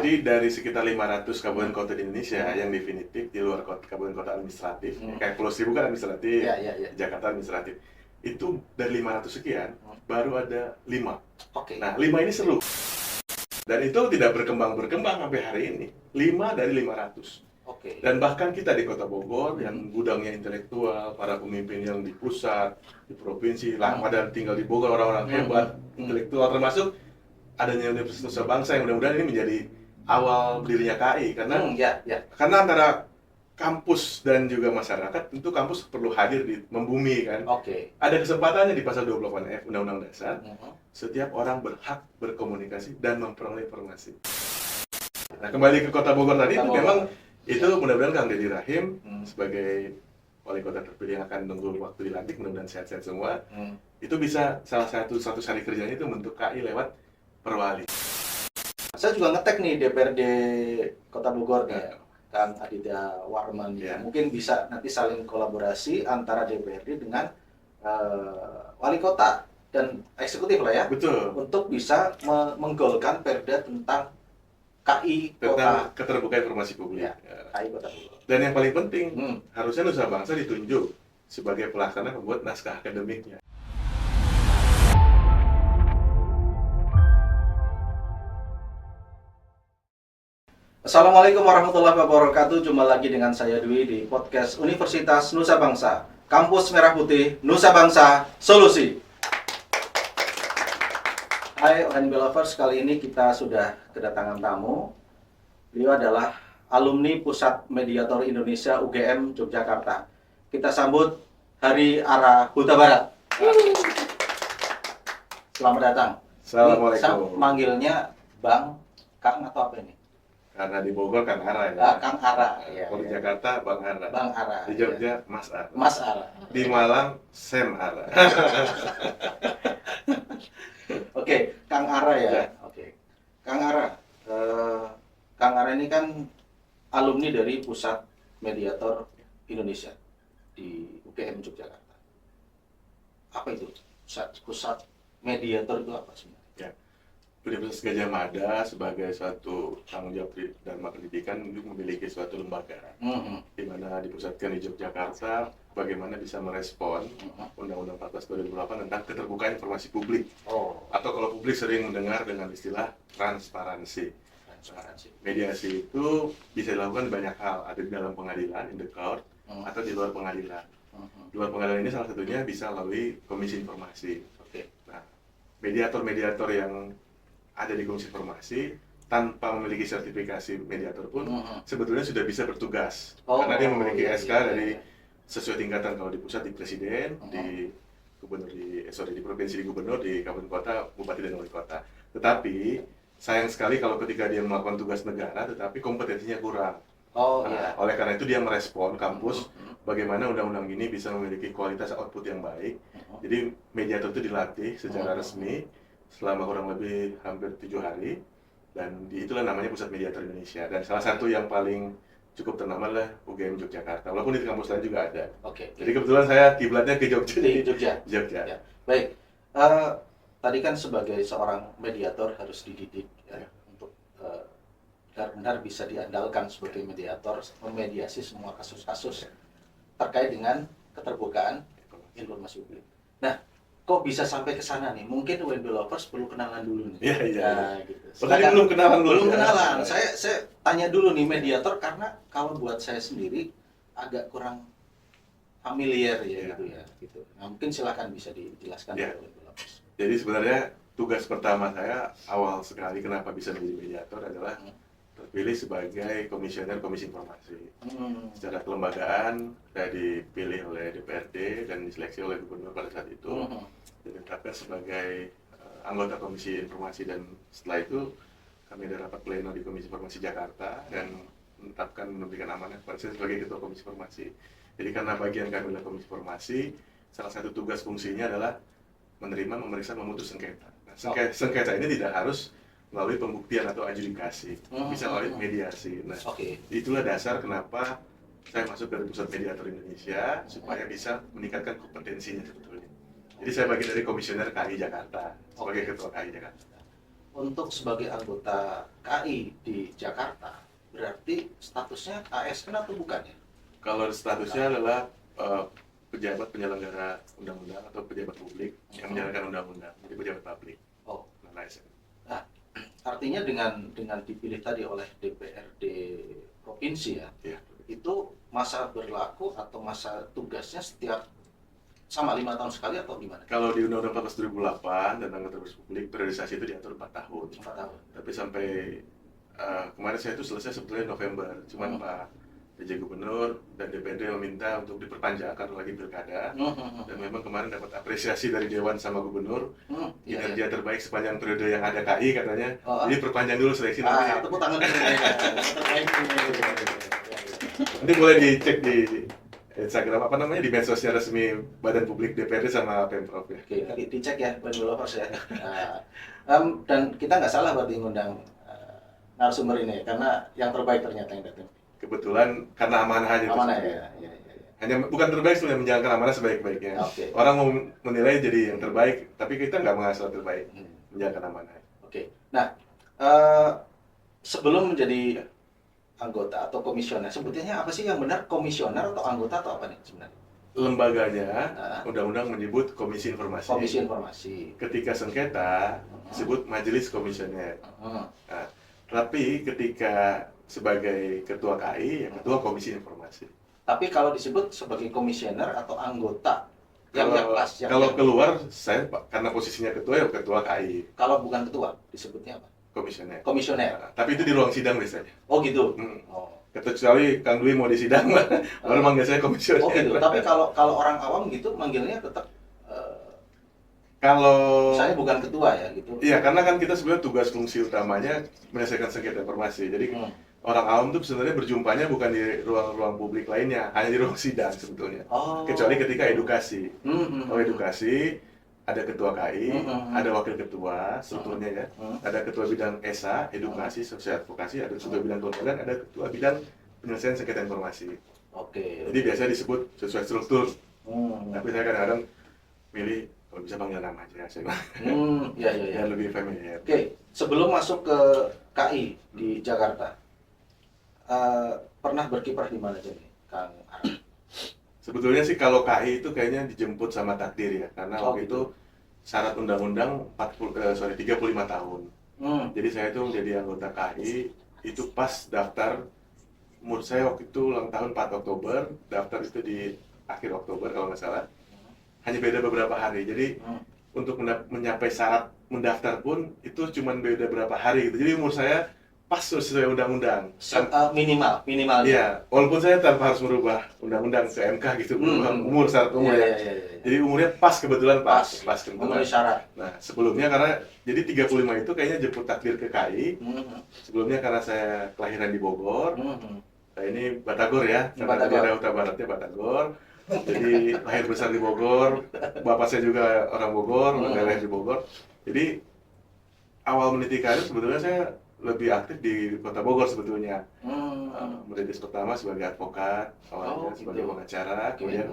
Jadi dari sekitar 500 kabupaten kota di Indonesia yang definitif di luar kabupaten kota administratif, kayak Pulau Seribu kan administratif, Jakarta administratif. Itu dari 500 sekian, baru ada 5. Nah, 5 ini seru. Dan itu tidak berkembang sampai hari ini. 5 dari 500. Dan bahkan kita di Kota Bogor yang gudangnya intelektual, para pemimpin yang di pusat, di provinsi, pada tinggal di Bogor, orang-orang hebat, intelektual, termasuk adanya Universitas Nusa Bangsa yang mudah-mudahan ini menjadi awal berdirinya KAI. Karena antara kampus dan juga masyarakat, tentu kampus perlu hadir di membumi kan. Ada kesempatannya di pasal 28F Undang-Undang Dasar, setiap orang berhak berkomunikasi dan memperoleh informasi. Nah, kembali ke Kota Bogor tadi, itu memang itu mudah-mudahan Kang Deddy Rahim sebagai wali kota terpilih yang akan nunggu waktu dilantik, mudah-mudahan sehat-sehat semua. Itu bisa salah satu hari kerjanya itu bentuk KAI lewat perwali. Saya juga ngetek nih DPRD Kota Bogor nih, kan Aditya Warman. Mungkin bisa nanti saling kolaborasi antara DPRD dengan wali kota dan eksekutif lah ya. Betul. Untuk bisa menggolkan perda tentang KAI tentang keterbukaan informasi publik. KAI Kota Bogor. Dan yang paling penting, harusnya Nusa Bangsa ditunjuk sebagai pelaksana pembuat naskah akademiknya. Assalamualaikum warahmatullahi wabarakatuh. Jumpa lagi dengan saya Dwi di podcast Universitas Nusa Bangsa, Kampus Merah Putih, Nusa Bangsa, Solusi. Hai ONB Lovers, kali ini kita sudah kedatangan tamu. Beliau adalah alumni Pusat Mediator Indonesia UGM Yogyakarta. Kita sambut Hari Ara Huta Barat. Selamat datang. Assalamualaikum. Saya manggilnya Bang, Kang atau apa ini? Karena di Bogor Kang Ara ya. Kang Ara. Kalau di Jakarta Bang Ara. Bang Ara. Di Jogja Mas Ara. Mas Ara. Di Malang Sem Ara. Oke, Kang Ara ya. Oke. Kang Ara. Kang Ara ini kan alumni dari Pusat Mediator Indonesia di UGM Yogyakarta. Apa itu? Pusat Mediator itu apa sebenarnya? Universitas Gadjah Mada sebagai suatu tanggung jawab Dharma Pendidikan memiliki suatu lembaga di mana dipusatkan di Yogyakarta, bagaimana bisa merespon Undang-Undang 14 2008 tentang keterbukaan informasi publik. Atau kalau publik sering mendengar dengan istilah transparansi. Mediasi itu bisa dilakukan banyak hal, ada di dalam pengadilan, in the court, atau di luar pengadilan. Di luar pengadilan ini salah satunya bisa melalui Komisi Informasi. Nah, mediator-mediator yang ada di Komisi Informasi tanpa memiliki sertifikasi mediator pun sebetulnya sudah bisa bertugas karena dia memiliki SK dari sesuai tingkatan, kalau di pusat di presiden, di gubernur di provinsi di gubernur, di kabupaten kota bupati dan wali kota. Tetapi sayang sekali kalau ketika dia melakukan tugas negara tetapi kompetensinya kurang. Oleh karena itu dia merespon kampus bagaimana undang-undang ini bisa memiliki kualitas output yang baik. Jadi mediator itu dilatih secara resmi selama kurang lebih hampir 7 hari, dan itulah namanya Pusat Mediator Indonesia. Dan salah satu yang paling cukup ternama adalah UGM Yogyakarta, walaupun di kampus lain juga ada. Jadi kebetulan saya kiblatnya ke Jogja. Di Jogja. Ya. Baik. Tadi kan sebagai seorang mediator harus dididik untuk benar-benar bisa diandalkan sebagai mediator, memediasi semua kasus-kasus terkait dengan keterbukaan informasi publik. Nah, kok bisa sampai ke sana nih? Mungkin ONB Lovers perlu kenalan dulu nih. Iya. Gitu. Tadi belum kenalan dulu. Belum kenalan. Saya tanya dulu nih mediator, karena kalau buat saya sendiri agak kurang familiar gitu. Nah, mungkin silakan bisa dijelaskan oleh ONB Lovers. Jadi sebenarnya tugas pertama saya awal sekali kenapa bisa menjadi mediator adalah terpilih sebagai komisioner Komisi Informasi. Secara kelembagaan saya dipilih oleh DPRD dan diseleksi oleh gubernur pada saat itu. Ditetapkan sebagai anggota Komisi Informasi, dan setelah itu kami ada rapat pleno di Komisi Informasi Jakarta dan menetapkan memberikan amanah kepada saya sebagai ketua Komisi Informasi. Jadi karena bagian kami adalah Komisi Informasi, salah satu tugas fungsinya adalah menerima, memeriksa, memutus sengketa. Nah, sengketa ini tidak harus melalui pembuktian atau adjudikasi, bisa melalui mediasi. Nah, itulah dasar kenapa saya masuk dari Pusat Mediator Indonesia, supaya bisa meningkatkan kompetensinya sebetulnya. Jadi saya bagian dari komisioner KAI Jakarta, sebagai ketua KAI Jakarta. untuk sebagai anggota KI di Jakarta, berarti statusnya ASN atau bukan ya? Kalau statusnya adalah pejabat penyelenggara undang-undang atau pejabat publik yang menjalankan undang-undang, jadi pejabat publik. Oh, non ASN. nah, artinya dengan dipilih tadi oleh DPRD provinsi ya, Ya. itu masa berlaku atau masa tugasnya setiap sama 5 tahun sekali atau gimana? Kalau di Undang-Undang 14 2008 tentang otoritas publik, periodisasi itu diatur 4 tahun. 4 tahun. Tapi sampai kemarin saya itu selesai sebetulnya November, cuman Pak PJ Gubernur dan DPRD meminta untuk diperpanjang karena lagi pilkada. Dan memang kemarin dapat apresiasi dari Dewan sama Gubernur, kinerja terbaik sepanjang periode yang ada KI katanya. Jadi perpanjang dulu seleksi nanti. Tepuk tangan dulu. Terbaik. Nanti boleh dicek di Instagram apa namanya, di medsosnya resmi Badan Publik DPRD sama Pemprov ya. Oke, dicek ya Badan Lovers ya. Dan kita nggak salah berarti ngundang narasumber ini karena yang terbaik ternyata yang datang. Kebetulan karena amanah aja. Amanah ya. Hanya bukan terbaik, sebenarnya menjalankan amanah sebaik-baiknya. Okay. Orang mau menilai jadi yang terbaik, tapi kita nggak mengasal terbaik, menjalankan amanah. Oke. Nah, sebelum menjadi anggota atau komisioner, sebetulnya apa sih yang benar, komisioner atau anggota atau apa nih sebenarnya? Lembaganya, undang-undang menyebut Komisi Informasi. Komisi Informasi. Ketika sengketa, disebut Majelis Komisioner. Nah, tapi ketika sebagai ketua KI, ya ketua Komisi Informasi. Tapi kalau disebut sebagai komisioner atau anggota, kalau keluar, saya karena posisinya ketua, ya ketua KI. Kalau bukan ketua, disebutnya apa? Komisioner. Komisioner. Nah, tapi itu di ruang sidang biasanya. Oh gitu. Kecuali Kang Dwi mau di sidang, baru manggil saya komisioner. Oh gitu. Tapi kalau orang awam gitu manggilnya tetap kalau misalnya bukan ketua ya gitu. Iya, karena kan kita sebenarnya tugas fungsi utamanya menyelesaikan sengketa informasi. Jadi orang awam tuh sebenarnya berjumpanya bukan di ruang-ruang publik lainnya, hanya di ruang sidang sebetulnya. Kecuali ketika edukasi. Kalau edukasi ada ketua KI, ada wakil ketua, strukturnya ya. Ada ketua bidang ESA, edukasi, sosial advokasi, ada ketua bidang kelembagaan, ada ketua bidang penyelesaian sengketa informasi. Jadi biasanya disebut sesuai struktur. Tapi saya kadang-kadang pilih kalau bisa panggil nama aja, saya ya. Lebih familiar. Oke, sebelum masuk ke KI di Jakarta, pernah berkiprah di mana aja nih, Kang Arang? Sebetulnya sih kalau KI itu kayaknya dijemput sama takdir ya, karena waktu itu syarat undang-undang 35 tahun. Jadi saya itu menjadi anggota KI itu pas daftar, menurut saya waktu itu ulang tahun 4 Oktober, daftar itu di akhir Oktober kalau nggak salah. Hanya beda beberapa hari, jadi untuk mencapai syarat mendaftar pun itu cuma beda beberapa hari gitu. Jadi umur saya pas sesuai undang-undang. Minimal. Iya, walaupun saya tanpa harus merubah undang-undang ke MK gitu, umur syarat umur ya. Jadi umurnya pas kebetulan pas memenuhi syarat. Nah, sebelumnya karena jadi 35 itu kayaknya jemput takdir ke KI. Sebelumnya karena saya kelahiran di Bogor. Nah, ini Batagor ya, karena daerah utara baratnya Batagor. Jadi lahir besar di Bogor, bapak saya juga orang Bogor, daerah di Bogor. Jadi awal meniti karir sebetulnya saya lebih aktif di Kota Bogor sebetulnya. Merintis pertama sebagai advokat, awalnya sebagai pengacara, kemudian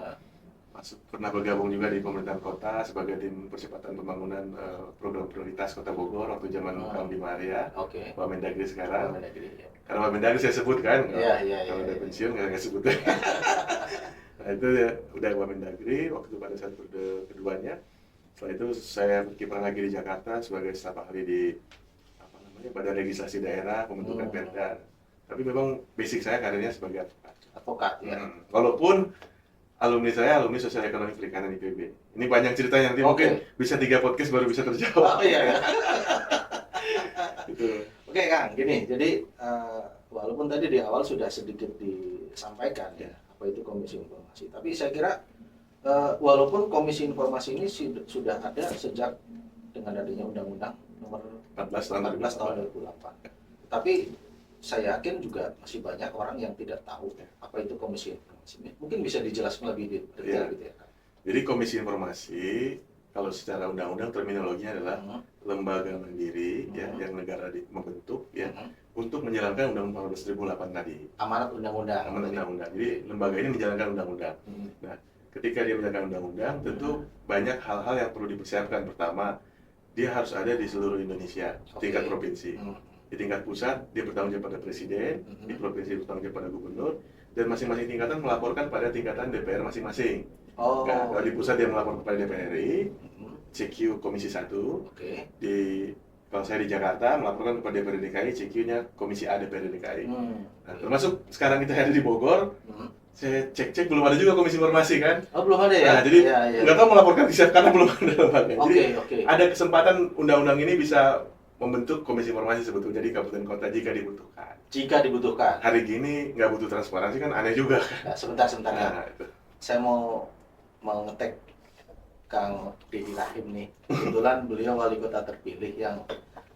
pernah bergabung juga di pemerintahan kota sebagai tim percepatan pembangunan program prioritas Kota Bogor waktu zaman Kang Bima Arya, Wamendagri sekarang. Karena Wamendagri saya sebut kan, kalau udah pensiun nggak sebut. Nah itu ya udah Wamendagri waktu pada saat periode keduanya. Setelah itu saya berkiprah lagi di Jakarta sebagai staf ahli di Badan Legislasi Daerah, pembentukan Perda. Tapi memang basic saya karirnya sebagai advokat ya. Walaupun alumni saya alumni Sosial Ekonomi Perikanan IPB. Ini panjang ceritanya, nanti mungkin bisa 3 podcast baru bisa terjawab. Iya. Gitu. Oke Kang, gini. Jadi walaupun tadi di awal sudah sedikit disampaikan ya apa itu Komisi Informasi, tapi saya kira walaupun Komisi Informasi ini sudah ada sejak dengan adanya Undang-Undang nomor 14 tahun 2008. Tapi saya yakin juga masih banyak orang yang tidak tahu apa itu Komisi Informasi. Mungkin bisa dijelaskan lebih detail gitu ya Kang. Jadi Komisi Informasi kalau secara undang-undang terminologinya adalah lembaga mandiri ya yang negara membentuk ya untuk menjalankan Undang-Undang 14 2008 tadi. Amanat undang-undang. Amanat undang-undang. Jadi lembaga ini menjalankan undang-undang. Nah, ketika dia menjalankan undang-undang, tentu banyak hal-hal yang perlu dipersiapkan. Pertama, dia harus ada di seluruh Indonesia, tingkat provinsi. Di tingkat pusat, dia bertanggung jawab pada presiden, di provinsi bertanggung jawab pada gubernur, dan masing-masing tingkatan melaporkan pada tingkatan DPR masing-masing. Nah, kalau di pusat dia melapor kepada DPR RI, CQ Komisi 1, kalau saya di Jakarta melaporkan kepada DPRD DKI, CQ-nya Komisi A DPRD DKI. Nah, termasuk sekarang kita ada di Bogor, saya cek-cek belum ada juga komisi informasi kan? Oh, belum ada ya? Nah, jadi nggak tahu melaporkan di siapa karena belum ada lembaga. Jadi ada kesempatan undang-undang ini bisa membentuk komisi informasi sebetulnya di kabupaten kota jika dibutuhkan. Jika dibutuhkan. Hari gini nggak butuh transparansi kan aneh juga kan? Nah, sebentar. Nah, itu. Saya mau ngetek Kang Dedi Rahim nih. Kebetulan beliau wali kota terpilih yang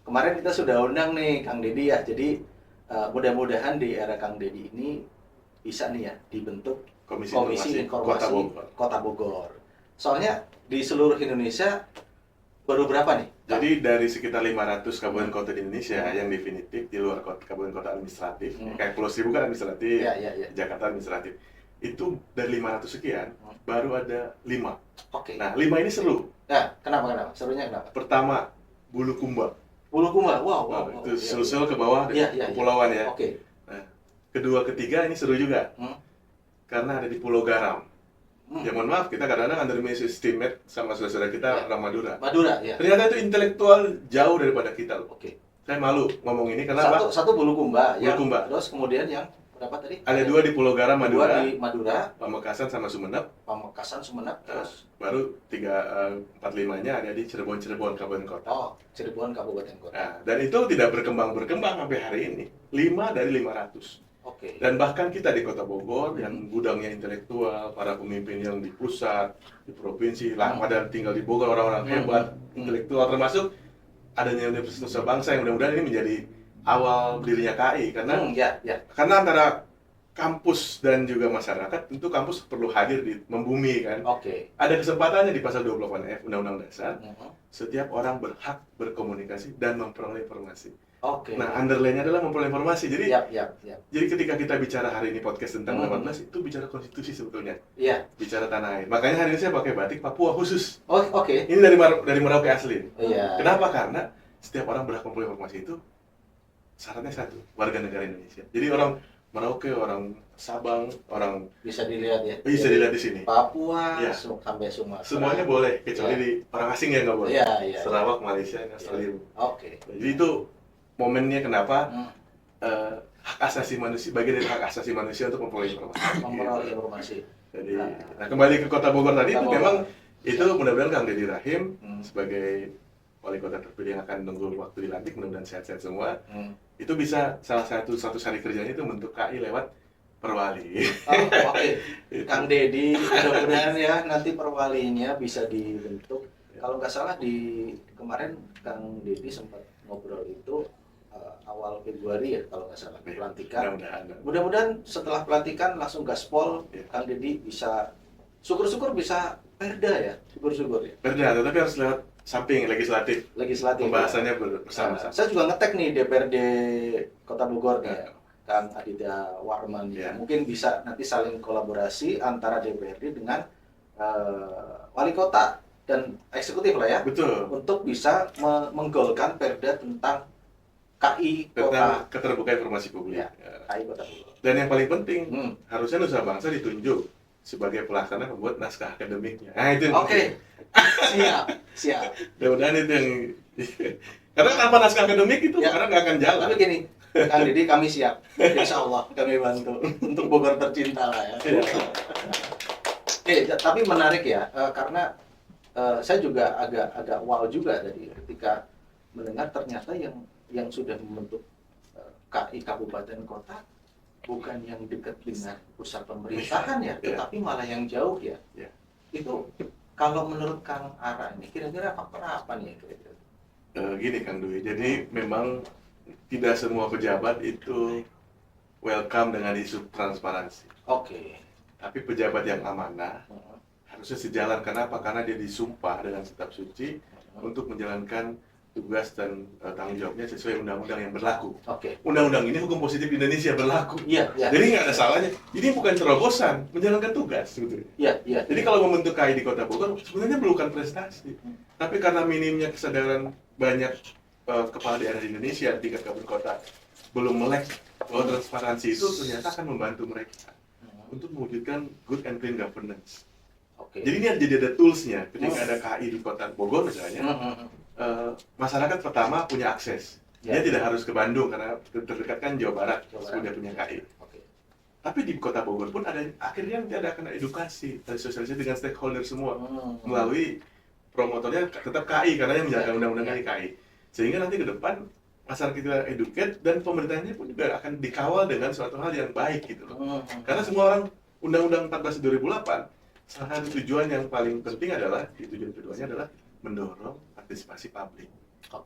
kemarin kita sudah undang nih Kang Dedi ya. Jadi mudah-mudahan di era Kang Dedi ini bisa nih ya dibentuk komisi informasi Kota Bogor. Soalnya di seluruh Indonesia baru berapa nih? Jadi dari sekitar 500 kabupaten kota di Indonesia yang definitif di luar kabupaten kota administratif, kayak Pulau Seribu kan administratif, Jakarta administratif. Itu dari 500 sekian baru ada 5. Nah, 5 ini seru. Nah, kenapa? Serunya kenapa? Pertama, Bulukumba. Wow. Itu sul-sul ke bawah kepulauan ya. Nah, kedua, ketiga ini seru juga. Karena ada di Pulau Garam. Ya mohon maaf, kita kadang-kadang underestimate sama saudara-saudara kita orang Madura. Ya. Ternyata itu intelektual jauh daripada kita loh. Saya malu ngomong ini karena satu Bulukumba. Bulukumba. Terus kemudian yang berapa tadi? Ada 2 di Pulau Garam, Madura. 2 di Madura, Pamekasan sama Sumenep. Terus baru 4-5-nya ada di Cirebon Kabupaten Kota. Cirebon Kabupaten Kota. Nah, dan itu tidak berkembang sampai hari ini. 5 dari 500. Dan bahkan kita di Kota Bogor yang gudangnya intelektual, para pemimpin yang di pusat, di provinsi, pada tinggal di Bogor orang-orang hebat, intelektual, termasuk adanya Universitas Bangsa yang mudah-mudahan ini menjadi awal berdirinya KI karena antara kampus dan juga masyarakat tentu kampus perlu hadir di membumi kan. Ada kesempatannya di pasal 28F Undang-Undang Dasar. Setiap orang berhak berkomunikasi dan memperoleh informasi. Nah, underline-nya adalah memperoleh informasi. Jadi jadi ketika kita bicara hari ini podcast tentang 18 itu bicara konstitusi sebetulnya. Bicara tanah air. Makanya hari ini saya pakai batik Papua khusus. Ini dari Merauke asli. Kenapa? Karena setiap orang berhak memperoleh informasi itu syaratnya satu, warga negara Indonesia. Jadi orang Merauke, orang Sabang, orang bisa dilihat ya. Bisa dilihat di sini. Papua sampai Sumatera. Semuanya boleh, kecuali di orang asing yang nggak boleh. Sarawak, Malaysia, Australia. Jadi itu momennya kenapa hak asasi manusia, bagian dari hak asasi manusia untuk memperoleh informasi. Jadi, nah kembali ke Kota Bogor tadi, itu memang itu mudah-mudahan Kang Dedi Rahim sebagai wali kota terpilih yang akan nunggu waktu dilantik, mudah-mudahan sehat-sehat semua. Itu bisa salah satu hari kerjanya itu bentuk KI lewat perwali. Kang Dedi, mudah-mudahan ya nanti perwalinya bisa dibentuk. Kalau nggak salah kemarin Kang Dedi sempat ngobrol itu awal Februari ya kalau nggak salah pelantikan. Mudah-mudahan setelah pelantikan langsung gaspol Kang Dedi bisa syukur-syukur bisa perda ya, syukur-syukur ya. Perda, tapi harus lewat samping legislatif. Pembahasannya bersama-sama. Saya juga ngetek nih DPRD Kota Bogor nih, Kang Aditya Warman. Mungkin bisa nanti saling kolaborasi antara DPRD dengan wali kota dan eksekutif lah ya. Betul. Untuk bisa menggolkan perda tentang KI Kota, keterbukaan informasi publik. KI Kota Bogor. Dan yang paling penting, harusnya Nusa Bangsa ditunjuk sebagai pelaksana pembuat naskah akademiknya. Nah, itu siap. Mudah-mudahan itu yang karena tanpa naskah akademik itu karena nggak akan jalan. Tapi gini, Kang Dedi kami siap. Insya Allah kami bantu untuk Bogor tercinta lah ya. Tapi menarik ya, karena saya juga agak wow juga tadi ketika mendengar ternyata yang sudah membentuk KI kabupaten kota bukan yang dekat dengan pusat pemerintahan ya, tetapi malah yang jauh ya. Itu kalau menurut Kang Ara ini kira-kira faktor apa nih kira-kira? Gini Kang Dwi, jadi memang tidak semua pejabat itu welcome dengan isu transparansi. Tapi pejabat yang amanah harusnya sejalan. Kenapa? Karena dia disumpah dengan kitab suci untuk menjalankan tugas dan tanggung jawabnya sesuai undang-undang yang berlaku. Oke. Undang-undang ini hukum positif Indonesia berlaku. Iya, iya. Jadi nggak ada salahnya. Ini bukan terobosan, menjalankan tugas sebetulnya. Iya, iya. Jadi kalau membentuk KAI di Kota Bogor sebenarnya bukan prestasi, tapi karena minimnya kesadaran banyak kepala daerah di Indonesia tingkat kabupaten kota belum melek bahwa transparansi itu ternyata akan membantu mereka untuk mewujudkan good and clean governance. Oke. Jadi ini jadi ada tools-nya ketika ada KAI di Kota Bogor misalnya. Masyarakat pertama punya akses. Dia tidak harus ke Bandung karena terdekat kan Jawa Barat sudah punya KAI. Oke. Tapi di Kota Bogor pun ada akhirnya nanti ada akan edukasi, ada sosialisasi dengan stakeholder semua melalui promotornya tetap KAI karena yang menjalankan undang-undang ini KAI. Sehingga nanti ke depan masyarakat kita educate dan pemerintahnya pun juga akan dikawal dengan suatu hal yang baik gitu loh. Karena semua orang Undang-Undang 14 2008 salah satu tujuan yang paling penting adalah tujuan keduanya adalah mendorong partisipasi publik.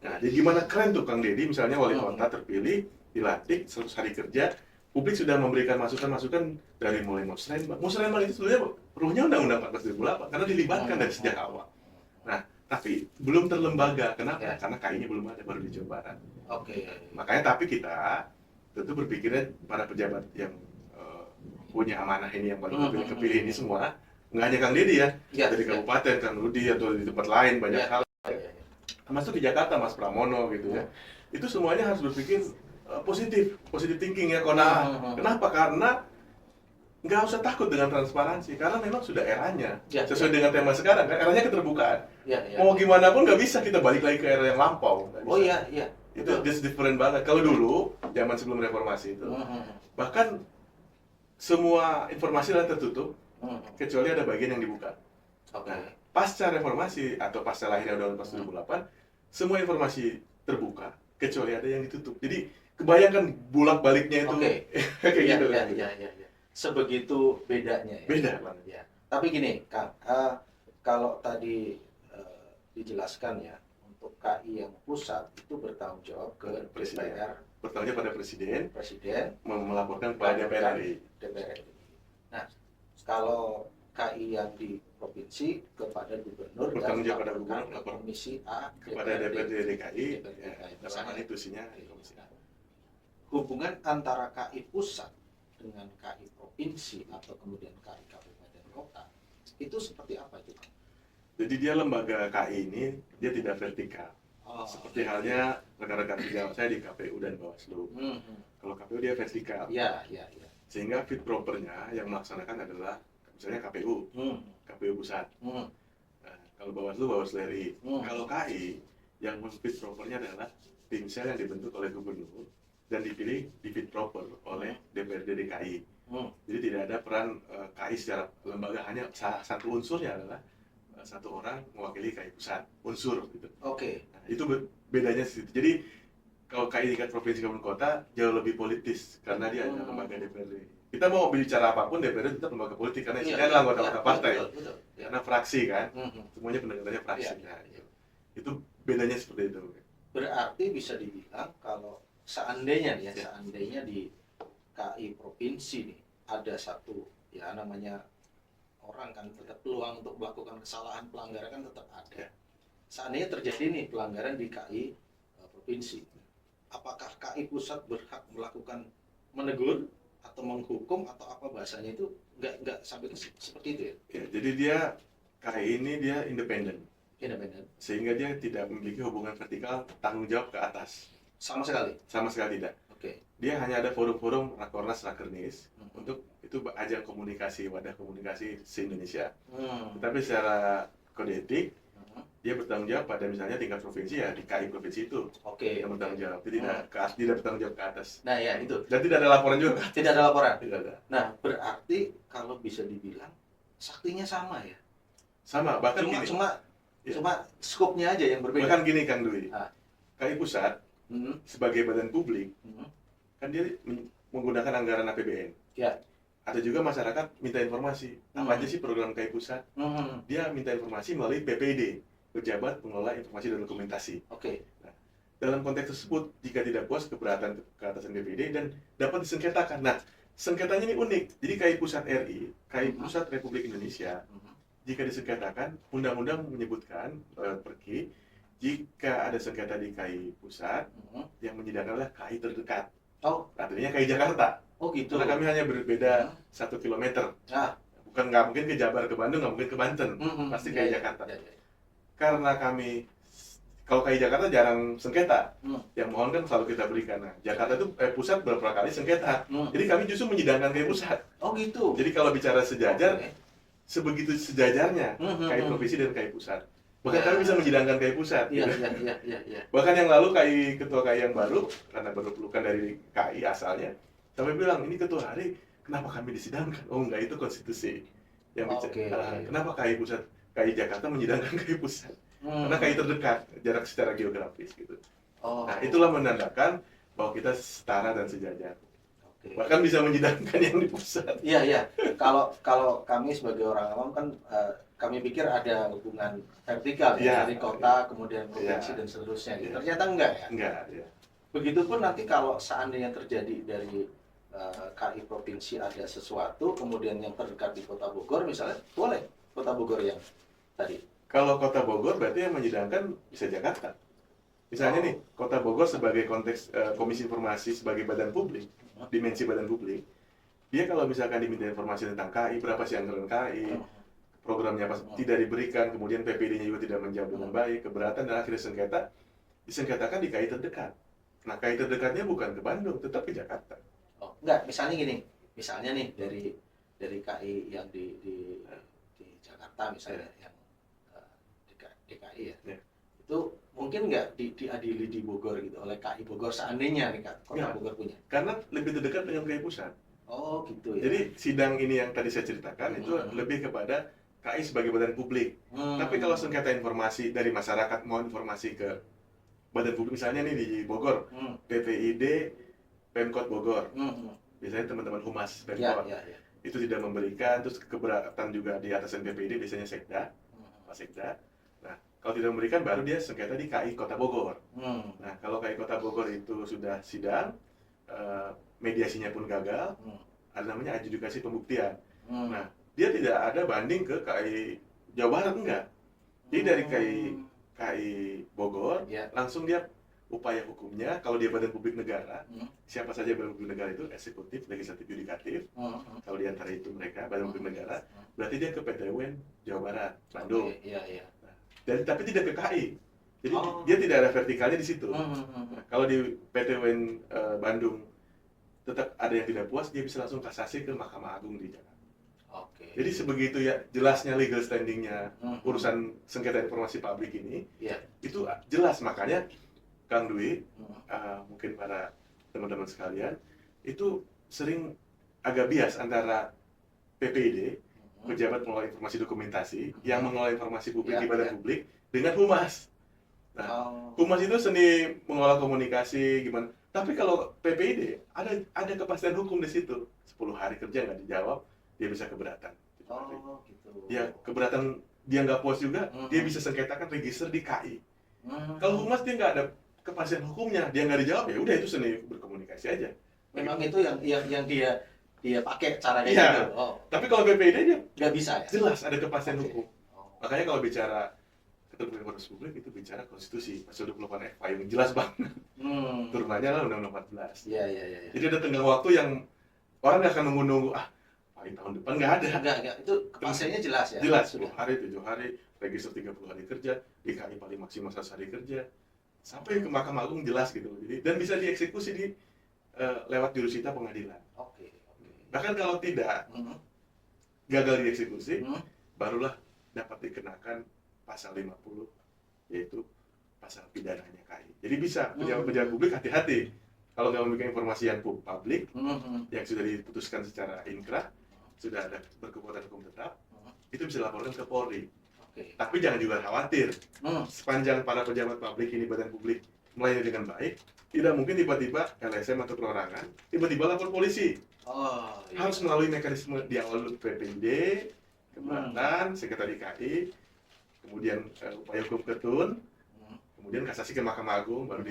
Nah, jadi gimana keren tuh Kang Deddy misalnya wali kota terpilih, dilantik 100 hari kerja, publik sudah memberikan masukan-masukan dari mulai musrembang. Musrembang itu sebenarnya ruhnya Undang-Undang 14 2008 karena dilibatkan dari sejak awal. Nah, tapi belum terlembaga. Kenapa? Ya. Karena KAI-nya belum ada, baru di Jawa Barat. Oke. Makanya tapi kita tentu berpikirnya para pejabat yang punya amanah ini yang paling kepilih ini semua, nggak hanya Kang Deddy ya, dari kabupaten, Kang Rudi atau di tempat lain banyak hal. Termasuk di Jakarta Mas Pramono gitu ya. Itu semuanya harus berpikir positif thinking ya. Kenapa? Karena nggak usah takut dengan transparansi karena memang sudah eranya sesuai dengan tema sekarang kan, eranya keterbukaan. Mau gimana pun nggak bisa kita balik lagi ke era yang lampau. Oh iya. Itu just different banget. Kalau dulu zaman sebelum reformasi itu bahkan semua informasi adalah tertutup kecuali ada bagian yang dibuka. Nah, pasca reformasi atau pasca lahirnya Undang-Undang 2008 semua informasi terbuka kecuali ada yang ditutup. Jadi kebayangkan bolak-baliknya itu kayak gitu kan. Iya. Sebegitu bedanya ya. Beda banget. Ya. Tapi gini, Kang, kalau tadi dijelaskan ya, untuk KAI yang pusat itu bertanggung jawab ke DPR, bertanggung jawab pada presiden melaporkan kepada DPR RI. Nah, kalau KAI yang di provinsi kepada gubernur bertanggung jawab pada melaporkan gubernur, ke Komisi A kepada DPRD DKI, dalam hal itu isinya Komisi A. Hubungan antara KAI pusat dengan KAI provinsi atau kemudian KAI kabupaten kota itu seperti apa itu? Jadi dia lembaga KAI ini dia tidak vertikal. Seperti halnya rekan-rekan sejawat saya di KPU dan Bawaslu. Kalau KPU dia vertikal. Iya. Sehingga fit propernya yang melaksanakan adalah misalnya KPU pusat. Nah, kalau Bawaslu RI. Kalau KAI yang fit propernya adalah tim sel yang dibentuk oleh gubernur dan dipilih di fit proper oleh DPRD DKI. Jadi tidak ada peran KAI secara lembaga, hanya salah satu unsurnya adalah satu orang mewakili KAI pusat, unsur gitu. Nah, itu bedanya situ. Jadi kalau KAI tingkat provinsi kabupaten kota jauh lebih politis karena dia hanya lembaga DPRD. Kita mau bicara apapun DPRD tetap lembaga politik karena isinya adalah anggota partai. Betul. Karena fraksi kan, semuanya pendengarannya fraksi. Itu bedanya seperti itu. Berarti bisa dibilang kalau seandainya di KAI provinsi nih ada satu ya namanya orang kan tetap peluang untuk melakukan kesalahan pelanggaran kan tetap ada. Seandainya terjadi nih pelanggaran di KAI provinsi, apakah KAI pusat berhak melakukan menegur atau menghukum atau apa bahasanya itu nggak sampai seperti itu ya? Ya, jadi dia KAI ini dia independen. Sehingga dia tidak memiliki hubungan vertikal tanggung jawab ke atas. Sama sekali tidak. Dia hanya ada forum-forum rakornas rakernis untuk itu ajang komunikasi, wadah komunikasi se-Indonesia. Tetapi secara kode etik dia bertanggung jawab pada misalnya tingkat provinsi ya di KAI provinsi itu yang bertanggung jawab. Dia tidak bertanggung jawab ke atas. Nah ya itu. Dan tidak ada laporan juga. Tidak ada laporan. Tidak ada. Nah berarti kalau bisa dibilang saktinya sama ya. Sama, bahkan cuma skopnya aja yang berbeda. Bahkan gini Kang Dwi, KAI pusat sebagai badan publik kan dia menggunakan anggaran APBN. Ya. Ada juga masyarakat minta informasi apa aja sih program KAI pusat. Dia minta informasi melalui PPID, Pejabat Pengelola Informasi dan Dokumentasi. Nah, dalam konteks tersebut jika tidak puas keberatan ke atasan PPID dan dapat disengketakan. Nah, sengketanya ini unik. Jadi KAI pusat RI, KAI pusat Republik Indonesia, jika disengketakan, undang-undang menyebutkan Perki jika ada sengketa di KAI pusat, yang menyidangkan adalah KAI terdekat. Oh, Artinya KAI Jakarta. oh gitu. Karena kami hanya berbeda 1 kilometer. Ah, Nggak mungkin ke Jabar, ke Bandung, nggak mungkin ke Banten. Pasti KAI Jakarta. Karena kami, kalau KAI Jakarta jarang sengketa. Yang mohon kan selalu kita berikan. Nah, Jakarta itu pusat beberapa kali sengketa. Jadi kami justru menyidangkan KAI pusat. Oh gitu. Jadi kalau bicara sejajar, sebegitu sejajarnya KAI provinsi dan KAI pusat. Bahkan kami bisa menyidangkan KAI pusat. Iya. Bahkan yang lalu ketua KAI yang baru, karena baru pelukan dari KAI asalnya, sampai bilang, ini ketua hari, kenapa kami disidangkan? Oh enggak, itu konstitusi. Yang bicara, kenapa KAI pusat, KAI Jakarta menyidangkan KAI pusat? Karena KAI terdekat, jarak secara geografis gitu. Nah, itulah menandakan bahwa kita setara dan sejajar. Bahkan bisa menyidangkan yang di pusat. Iya. Kalau kami sebagai orang awam kan kami pikir ada hubungan vertikal dari kota kemudian provinsi dan seterusnya. Ternyata enggak ya? Enggak, ya. Begitupun nanti kalau seandainya terjadi dari KAI provinsi ada sesuatu kemudian yang terdekat di Kota Bogor misalnya, boleh Kota Bogor yang tadi. Kalau Kota Bogor berarti yang menyidangkan bisa Jakarta. Misalnya nih, Kota Bogor sebagai konteks Komisi Informasi sebagai badan publik, dimensi badan publik, dia kalau misalkan diminta informasi tentang KAI, berapa sih anggaran KAI, programnya apa tidak diberikan, kemudian PPD-nya juga tidak menjawab dengan baik, keberatan, dan akhirnya sengketa, disengketakan di KAI terdekat. Nah, KAI terdekatnya bukan ke Bandung, tetap ke Jakarta. Oh, enggak, misalnya gini, misalnya nih dari KAI yang di Jakarta misalnya, yang DKI ya, itu mungkin nggak diadili di Bogor gitu oleh KAI Bogor seandainya nih Kota Bogor punya? Karena lebih terdekat dengan KAI pusat. Oh gitu ya. Jadi sidang ini yang tadi saya ceritakan itu lebih kepada KAI sebagai badan publik. Tapi kalau sengketa informasi dari masyarakat mau informasi ke badan publik, misalnya nih di Bogor, PPID, Pemkot Bogor, biasanya teman-teman humas Pemkot itu tidak memberikan, terus keberatan juga di atasan PPID biasanya Sekda, Pak Sekda. Nah, kalau tidak memberikan baru dia sengketa di KAI Kota Bogor. Nah, kalau KAI Kota Bogor itu sudah sidang, mediasinya pun gagal, ada namanya adjudikasi pembuktian. Nah, dia tidak ada banding ke KAI Jawa Barat, enggak. Jadi dari KAI Bogor, langsung dia upaya hukumnya, kalau dia badan publik negara, siapa saja badan publik negara itu, eksekutif, legislatif, yudikatif, kalau di antara itu mereka badan publik negara, berarti dia ke PT UN Jawa Barat, Bandung. Dan tapi tidak ke KAI. Jadi dia tidak ada vertikalnya di situ. Nah, kalau di PT UN Bandung tetap ada yang tidak puas, dia bisa langsung kasasi ke Mahkamah Agung di Jakarta. Jadi sebegitu ya jelasnya legal standingnya urusan sengketa informasi publik ini, itu jelas. Makanya Kang Dwi, mungkin para teman-teman sekalian, itu sering agak bias antara PPID, pejabat pengelola informasi dokumentasi, yang mengelola informasi publik di badan publik, dengan humas. Nah, humas itu seni mengelola komunikasi gimana. Tapi kalau PPID ada kepastian hukum di situ. 10 hari kerja nggak dijawab, dia bisa keberatan. Gitu. Ya keberatan dia nggak puas juga, dia bisa sengketakan register di KAI. Kalau humas dia nggak ada kepastian hukumnya, dia nggak dijawab, ya udah itu seni berkomunikasi aja. Memang itu yang dia pakai caranya gitu. Tapi kalau PPID dia nggak bisa ya? Jelas ada kepastian hukum. Makanya kalau bicara keterbukaan informasi publik itu bicara konstitusi pasal 28 FA yang jelas banget. Turunannya lah Undang-Undang 14. Iya. Jadi ada tenggang waktu yang orang nggak akan menunggu paling tahun depan, nggak ada. Enggak. Itu kepastiannya jelas ya? Jelas, 10 hari, 7 hari, register 30 hari kerja, DKI paling maksimal 1 hari kerja. Sampai ke Mahkamah Agung jelas gitu. Jadi, dan bisa dieksekusi di lewat jurusita pengadilan. Bahkan kalau tidak gagal dieksekusi, barulah dapat dikenakan pasal 50, yaitu pasal pidananya KAI. Jadi bisa pejabat-pejabat publik hati-hati. Kalau nggak memberikan informasi yang publik, yang sudah diputuskan secara inkrah, sudah ada berkekuatan hukum tetap, itu bisa dilaporkan ke Polri. Tapi jangan juga khawatir, sepanjang para pejabat publik ini badan publik melayani dengan baik, tidak mungkin tiba-tiba LSM atau perorangan tiba-tiba lapor polisi. Harus melalui mekanisme di awal dulu PPID, keberatan, sengketa di KAI, kemudian upaya hukum ketun, kemudian kasasi ke Mahkamah Agung, baru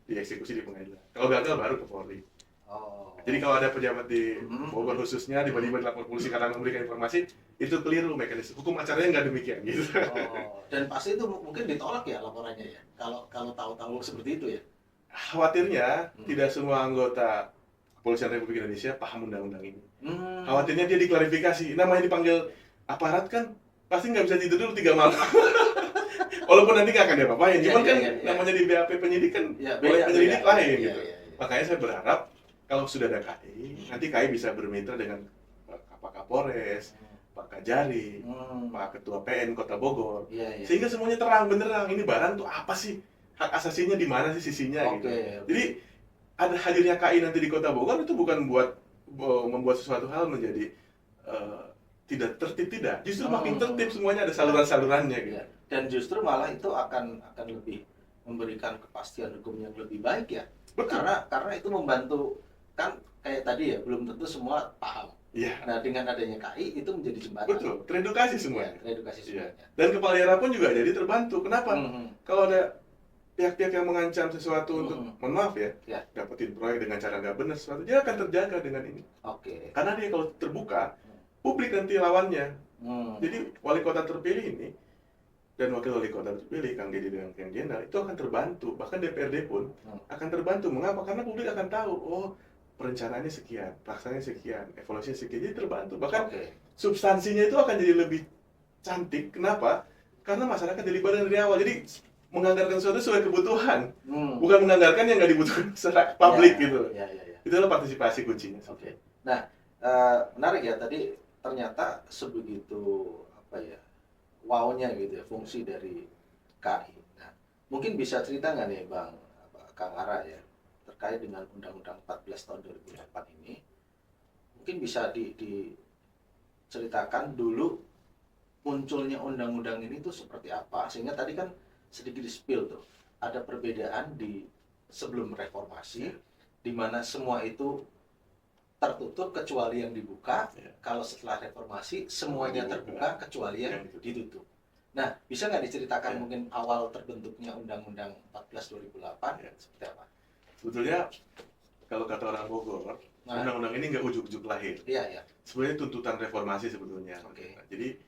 dieksekusi di pengadilan. Kalau gagal baru ke Polri. Jadi kalau ada pejabat di Bogor khususnya tiba-tiba dilapor polisi karena memberikan informasi, itu keliru mekanisme hukum acaranya nggak demikian gitu. Dan pasti itu mungkin ditolak ya laporannya ya. Kalau tahu-tahu seperti itu ya. Khawatirnya tidak semua anggota Kepolisian Republik Indonesia paham undang-undang ini. Khawatirnya dia diklarifikasi. Namanya dipanggil aparat kan pasti nggak bisa tidur dulu 3 malam. Walaupun nanti nggak akan diapa-apain. Cuman kan namanya di BAP penyidik kan boleh penyelidik lain gitu. Makanya saya berharap kalau sudah ada KI, nanti KI bisa bermitra dengan Pak Kapolres, Pak Kajari, Pak Ketua PN Kota Bogor, sehingga semuanya terang benderang. Ini barang tuh apa sih? Hak asasinya di mana sih sisinya gitu. Jadi ada hadirnya KI nanti di Kota Bogor itu bukan membuat sesuatu hal menjadi tidak tertib, tidak. Justru makin tertib, semuanya ada saluran-salurannya gitu. Dan justru malah itu akan lebih memberikan kepastian hukum yang lebih baik ya. Betul. Karena itu membantu, kan kayak tadi ya, belum tentu semua paham. Iya. Nah, dengan adanya KI itu menjadi jembatan. Betul, teredukasi semuanya. Teredukasi semuanya. Dan kepala daerah pun juga jadi terbantu. Kenapa? Kalau ada pihak-pihak yang mengancam sesuatu untuk, mohon maaf ya, dapetin proyek dengan cara nggak benar sesuatu, dia akan terjaga dengan ini. Karena dia kalau terbuka, publik nanti lawannya. Jadi wali kota terpilih ini dan wakil wali kota terpilih, Kang Deddy dengan Kang Jenderal, itu akan terbantu. Bahkan DPRD pun akan terbantu. Mengapa? Karena publik akan tahu, oh perencanaannya sekian, pelaksanaannya sekian, evaluasinya sekian, jadi terbantu. Bahkan substansinya itu akan jadi lebih cantik. Kenapa? Karena masyarakat dilibatkan dari awal. Jadi menganggarkan sesuatu sesuai kebutuhan, bukan menganggarkan yang nggak dibutuhkan secara publik gitu. Itulah partisipasi kuncinya. Nah, menarik ya, tadi ternyata sebegitu wow-nya gitu ya fungsi dari KI. Nah, mungkin bisa cerita nggak nih Bang Kang Ara ya terkait dengan Undang-Undang 14 tahun 2008 ini? Mungkin bisa diceritakan dulu munculnya undang-undang ini tuh seperti apa, sehingga tadi kan sedikit di-spill tuh, ada perbedaan di sebelum reformasi, di mana semua itu tertutup kecuali yang dibuka. Kalau setelah reformasi semuanya terbuka kecuali yang ditutup. Nah, bisa nggak diceritakan mungkin awal terbentuknya Undang-Undang 14 2008 seperti apa? Sebetulnya kalau kata orang Bogor, undang-undang ini nggak ujuk-ujuk lahir. Sebenarnya tuntutan reformasi sebetulnya. Jadi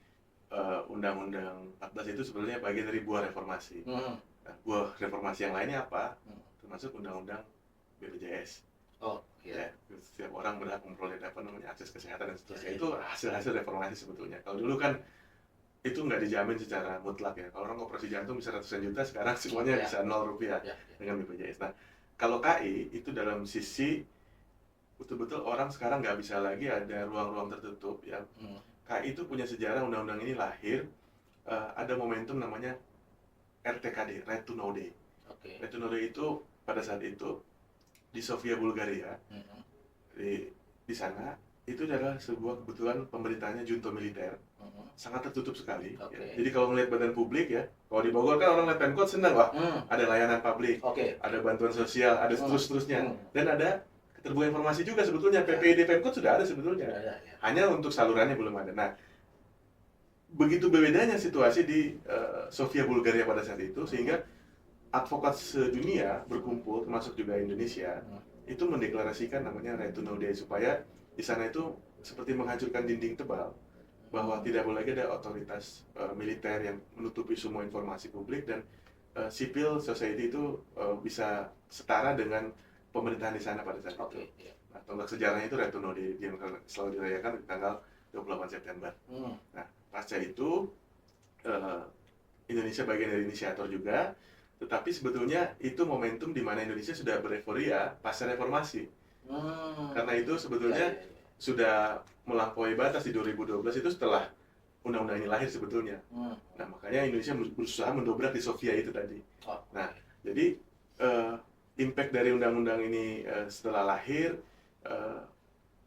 Undang-Undang 14 itu sebenarnya bagian dari buah reformasi. Nah, buah reformasi yang lainnya apa? Termasuk Undang-Undang BPJS. Setiap orang berhak memperoleh akses kesehatan dan seterusnya. Itu hasil-hasil reformasi sebetulnya. Kalau dulu kan itu nggak dijamin secara mutlak ya. Kalau orang operasi jantung bisa ratusan juta, sekarang semuanya bisa 0 rupiah dengan BPJS. Nah, kalau KI itu dalam sisi betul-betul orang sekarang nggak bisa lagi ada ruang-ruang tertutup ya. KI itu punya sejarah, undang-undang ini lahir ada momentum namanya RTKD, Right to Know Day. Right to Know Day itu pada saat itu di Sofia, Bulgaria, di sana itu adalah sebuah kebetulan pemerintahnya junta militer, sangat tertutup sekali. Jadi kalau melihat badan publik ya, kalau di Bogor kan orang lihat Pemkot senang, wah ada layanan publik, ada bantuan sosial, ada seterusnya, dan ada keterbukaan informasi juga sebetulnya. PPID Pemkot sudah ada sebetulnya, hanya untuk salurannya belum ada. Nah, begitu berbedanya situasi di Sofia, Bulgaria pada saat itu, sehingga advokat sedunia berkumpul, termasuk juga Indonesia, itu mendeklarasikan namanya Right to Know Day, supaya di sana itu seperti menghancurkan dinding tebal, bahwa tidak boleh lagi ada otoritas militer yang menutupi semua informasi publik, dan civil society itu bisa setara dengan pemerintahan di sana pada saat itu. Nah, tonggak sejarahnya itu Right to Know Day yang selalu dirayakan di tanggal 28 September. Nah, pasca itu Indonesia bagian dari inisiator juga. Tetapi sebetulnya itu momentum di mana Indonesia sudah bereforia pasca reformasi. Karena itu sebetulnya sudah melampaui batas di 2012 itu setelah undang-undang ini lahir sebetulnya. Nah, makanya Indonesia berusaha mendobrak di Sofia itu tadi. Nah, jadi impact dari undang-undang ini setelah lahir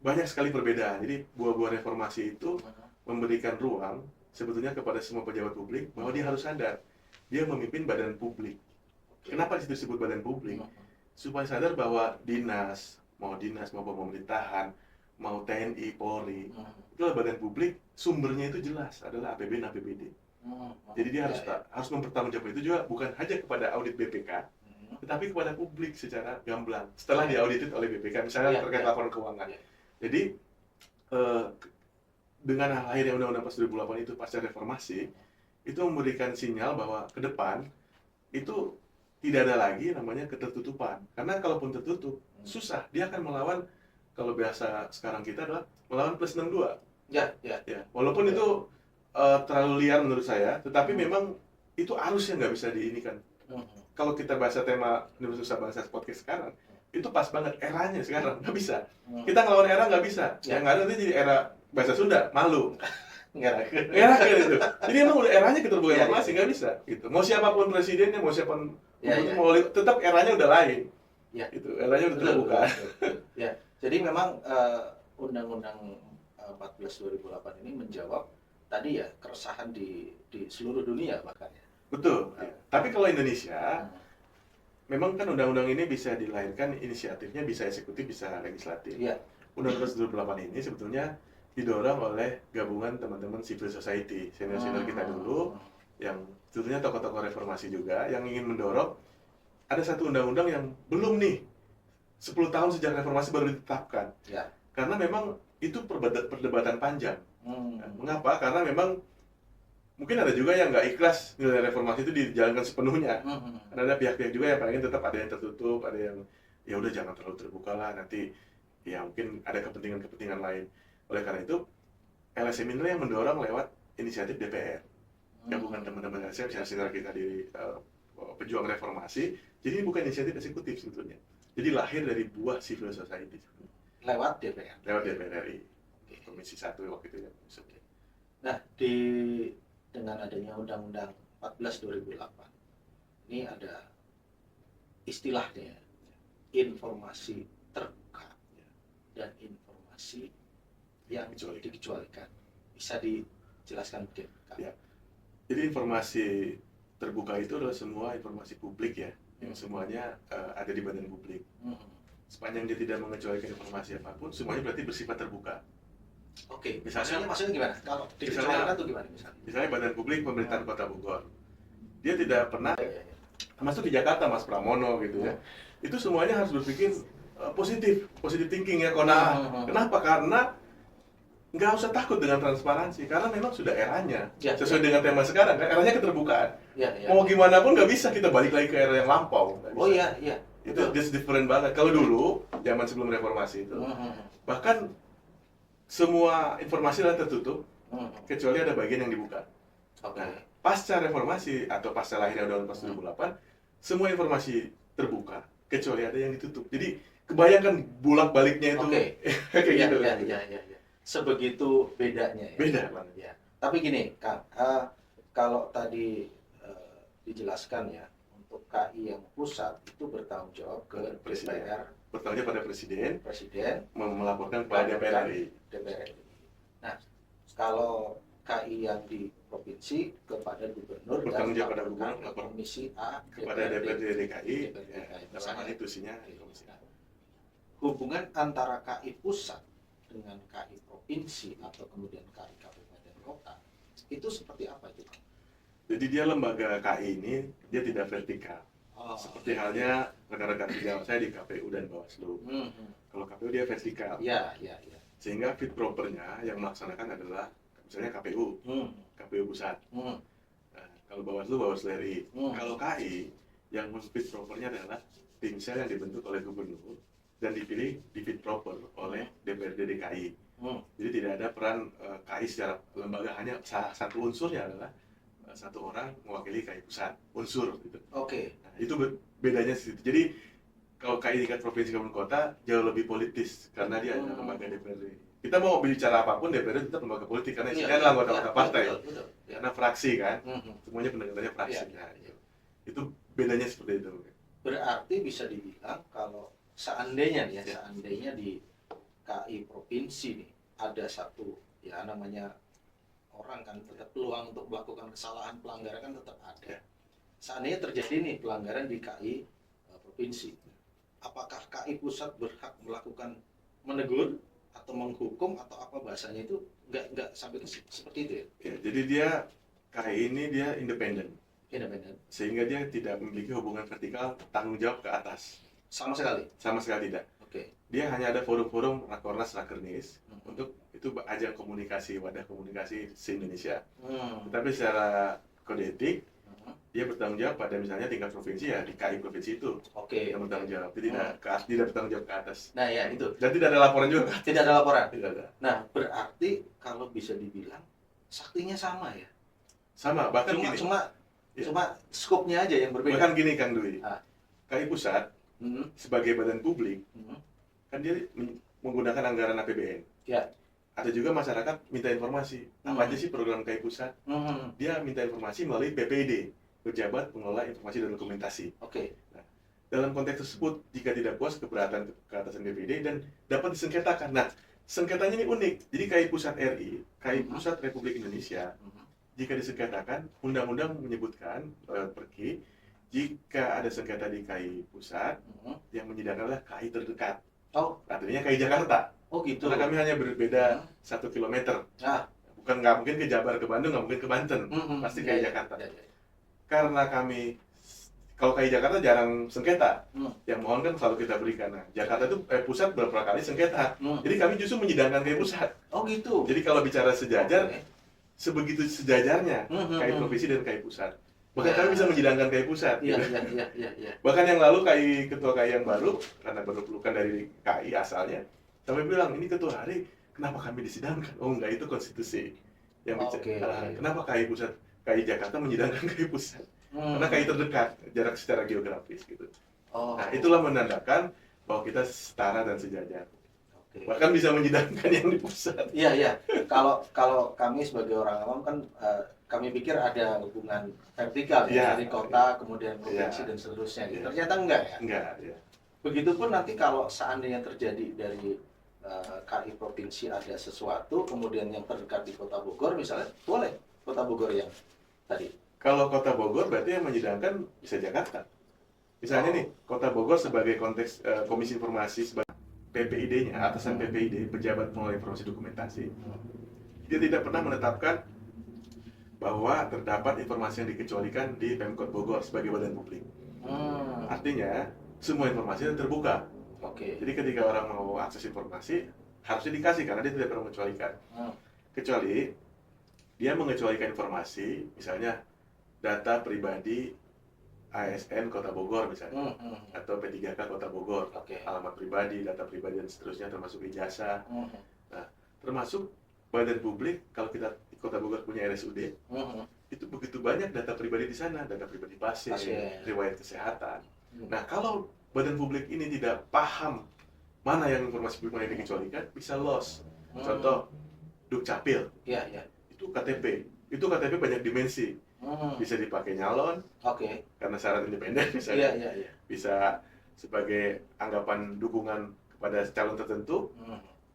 banyak sekali perbedaan. Jadi buah-buah reformasi itu memberikan ruang sebetulnya kepada semua pejabat publik bahwa dia harus sadar dia memimpin badan publik. Kenapa itu disebut badan publik? Supaya sadar bahwa dinas mau pemerintahan, mau TNI, Polri, itulah badan publik, sumbernya itu jelas adalah APBN, APBD. Jadi dia harus mempertanggungjawabkan itu juga bukan hanya kepada audit BPK, tetapi kepada publik secara gamblang setelah diaudited oleh BPK, misalnya terkait laporan keuangan. Jadi dengan lahirnya Undang-Undang Pas 2008 itu pasca reformasi, itu memberikan sinyal bahwa ke depan itu tidak ada lagi namanya ketertutupan. Karena kalaupun tertutup, susah. Dia akan melawan, kalau bahasa sekarang kita adalah melawan plus 62. Ya. Walaupun itu terlalu liar menurut saya, tetapi memang itu arusnya nggak bisa diinikan. Kalau kita bahasa tema Universitas Bangsa Podcast sekarang, itu pas banget eranya sekarang, nggak bisa. Kita ngelawan era nggak bisa. Yang ada nanti jadi era bahasa Sunda, malu. Ngerakan itu. Jadi emang udah eranya keterbukaan informasi, nggak bisa. Gitu. Mau siapapun presidennya, mau siapapun, tetap eranya udah lain. Itu eranya udah terbuka. Ya, jadi memang Undang-Undang 14 2008 ini menjawab tadi ya keresahan di seluruh dunia bahkan ya. Betul. Tapi kalau Indonesia, memang kan undang-undang ini bisa dilahirkan, inisiatifnya bisa eksekutif, bisa legislatif. Undang-Undang 2008 ini sebetulnya didorong oleh gabungan teman-teman civil society, senior-senior kita dulu, yang sebetulnya tokoh-tokoh reformasi juga, yang ingin mendorong ada satu undang-undang yang belum nih 10 tahun sejak reformasi baru ditetapkan. Karena memang itu perdebatan panjang. Mengapa? Karena memang mungkin ada juga yang nggak ikhlas nilai reformasi itu dijalankan sepenuhnya. Karena ada pihak-pihak juga yang pengen tetap ada yang tertutup, ada yang ya udah jangan terlalu terbuka lah, nanti ya mungkin ada kepentingan-kepentingan lain. Oleh karena itu, LSM ini yang mendorong lewat inisiatif DPR. Gabungan teman-teman LSM, senior kita di pejuang reformasi. Jadi ini bukan inisiatif eksekutif sebetulnya. Jadi lahir dari buah civil society. Lewat DPR. Lewat DPR RI. Komisi 1 waktu itu ya. Nah, dengan adanya Undang-Undang 14 2008, ini ada istilahnya informasi terbuka dan informasi yang dikecualikan. Bisa dijelaskan mungkin? Ya. Jadi informasi terbuka itu adalah semua informasi publik ya, yang semuanya ada di badan publik. Sepanjang dia tidak mengecualikan informasi apapun, semuanya berarti bersifat terbuka. Oke, maksudnya gimana? Kalau dikecualikan itu gimana misalnya? Misalnya badan publik pemerintahan Kota Bogor, dia tidak pernah, termasuk di Jakarta Mas Pramono gitu ya, itu semuanya harus berpikir positif thinking ya. Kenapa? Karena nggak usah takut dengan transparansi, karena memang sudah eranya, sesuai dengan tema sekarang kan, eranya keterbukaan. Mau gimana pun nggak bisa kita balik lagi ke era yang lampau. Itu different banget. Kalau dulu, zaman sebelum reformasi itu, bahkan semua informasi adalah tertutup, kecuali ada bagian yang dibuka. Nah, pasca reformasi atau pasca lahirnya Undang-Undang 2008, semua informasi terbuka, kecuali ada yang ditutup. Jadi kebayangkan bolak-baliknya itu kayak gitu. Sebegitu bedanya ya. Beda banget. Ya. Tapi gini, Kang, kalau tadi dijelaskan ya, untuk KI yang pusat itu bertanggung jawab ke DPR. Bertanggung jawab pada presiden melaporkan kepada DPR RI. Nah, kalau KI yang di provinsi kepada gubernur bertanggung dan jawab pada gubernur, komisi A kepada DPRD DKI, dalam hal institusinya komisi A. Hubungan antara KI pusat dengan KI provinsi atau kemudian KI kabupaten kota itu seperti apa itu? Jadi dia lembaga KI ini dia tidak vertikal. Seperti halnya rekan-rekan sejawat saya di KPU dan Bawaslu. Kalau KPU dia vertikal. Sehingga fit propernya yang melaksanakan adalah misalnya KPU, KPU pusat. Nah, kalau Bawaslu RI. Kalau KI yang fit propernya adalah tim sel yang dibentuk oleh gubernur dan dipilih di fit proper oleh DPRD DKI. Jadi tidak ada peran KI secara lembaga, hanya salah satu unsurnya adalah satu orang mewakili KI pusat, unsur gitu. Nah, itu bedanya di situ. Jadi kalau KI tingkat provinsi kabupaten kota jauh lebih politis karena dia ada lembaga DPRD. Kita mau bicara apapun DPRD tetap lembaga politik karena isinya adalah anggota partai. Karena fraksi kan, semuanya pendekatannya fraksi. Itu bedanya seperti itu. Berarti bisa dibilang kalau seandainya di KI provinsi nih ada satu ya namanya orang kan tetap peluang untuk melakukan kesalahan pelanggaran kan tetap ada. Seandainya terjadi nih pelanggaran di KI provinsi, apakah KI pusat berhak melakukan menegur atau menghukum atau apa bahasanya itu nggak sampai ke seperti itu ya? Jadi dia KI ini dia independen. Independen. Sehingga dia tidak memiliki hubungan vertikal tanggung jawab ke atas. Sama sekali. Sama sekali tidak. Oke. Dia hanya ada forum-forum Rakornas Rakernis untuk itu ajang komunikasi, wadah komunikasi se-Indonesia. Tetapi secara kode etik dia bertanggung jawab pada misalnya tingkat provinsi ya di KI provinsi itu. Oke. Yang bertanggung jawab. Dia tidak bertanggung jawab ke atas. Nah ya itu. Dan tidak ada laporan juga. Tidak ada laporan. Tidak ada. Nah berarti kalau bisa dibilang saktinya sama ya. Sama. Bahkan Cuma skopnya aja yang berbeda. Bahkan gini Kang Dwi. KI pusat Hmm. sebagai badan publik kan dia menggunakan anggaran APBN. Ya. Ada juga masyarakat minta informasi apa aja sih program KI pusat. Dia minta informasi melalui PPID, Pejabat Pengelola Informasi dan Dokumentasi. Oke. Nah, dalam konteks tersebut jika tidak puas keberatan keatasan PPID dan dapat disengketakan. Nah, sengketanya ini unik. Jadi KI pusat RI, KI pusat Republik Indonesia, jika disengketakan, undang-undang menyebutkan pergi jika ada sengketa di KI pusat, yang menyidangkan adalah KI terdekat. Oh, artinya KI Jakarta. Oh gitu. Karena kami hanya berbeda 1 kilometer. Bukan nggak mungkin ke Jabar, ke Bandung, nggak mungkin ke Banten. Pasti KI Jakarta. Karena kami, kalau KI Jakarta jarang sengketa. Yang mohon kan selalu kita berikan. Nah, Jakarta itu pusat beberapa kali sengketa. Jadi kami justru menyidangkan KI pusat. Oh gitu. Jadi kalau bicara sejajar, sebegitu sejajarnya KI provinsi dan KI pusat. Bahkan kami bisa menyidangkan KI pusat. Iya. Bahkan yang lalu ketua KI yang baru, karena baru pelukan dari KI asalnya, sampai bilang, ini ketua hari, kenapa kami disidangkan? Oh enggak, itu konstitusi yang bicara. Kenapa KI pusat, KI Jakarta menyidangkan KI pusat? Karena KI terdekat, jarak secara geografis gitu. Nah itulah menandakan bahwa kita setara dan sejajar. Bahkan bisa menyidangkan yang di pusat. Iya. Kalau kami sebagai orang awam kan kami pikir ada hubungan vertikal dari kota kemudian provinsi dan seterusnya. Gitu. Ternyata enggak ya? Enggak, ya. Begitupun nanti kalau seandainya terjadi dari KI provinsi ada sesuatu kemudian yang terdekat di Kota Bogor misalnya, boleh Kota Bogor yang tadi. Kalau Kota Bogor berarti yang menyidangkan bisa Jakarta. Misalnya nih, Kota Bogor sebagai konteks Komisi Informasi sebagai PPID-nya, atasan PPID, Pejabat Pengelola Informasi Dokumentasi, dia tidak pernah menetapkan bahwa terdapat informasi yang dikecualikan di Pemkot Bogor sebagai badan publik. Artinya, semua informasi terbuka. Jadi ketika orang mau akses informasi, harusnya dikasih karena dia tidak pernah mengecualikan. Kecuali, dia mengecualikan informasi, misalnya data pribadi ASN Kota Bogor misalnya, atau P3K Kota Bogor, alamat pribadi, data pribadi dan seterusnya termasuk ijazah. Nah, termasuk badan publik kalau kita di Kota Bogor punya RSUD, itu begitu banyak data pribadi di sana, data pribadi pasien, riwayat kesehatan. Nah, kalau badan publik ini tidak paham mana yang informasi publik mana yang dikecualikan, bisa loss. Contoh, Dukcapil, itu KTP banyak dimensi. Bisa dipakai nyalon, karena syarat independen misalnya, bisa sebagai anggapan dukungan kepada calon tertentu,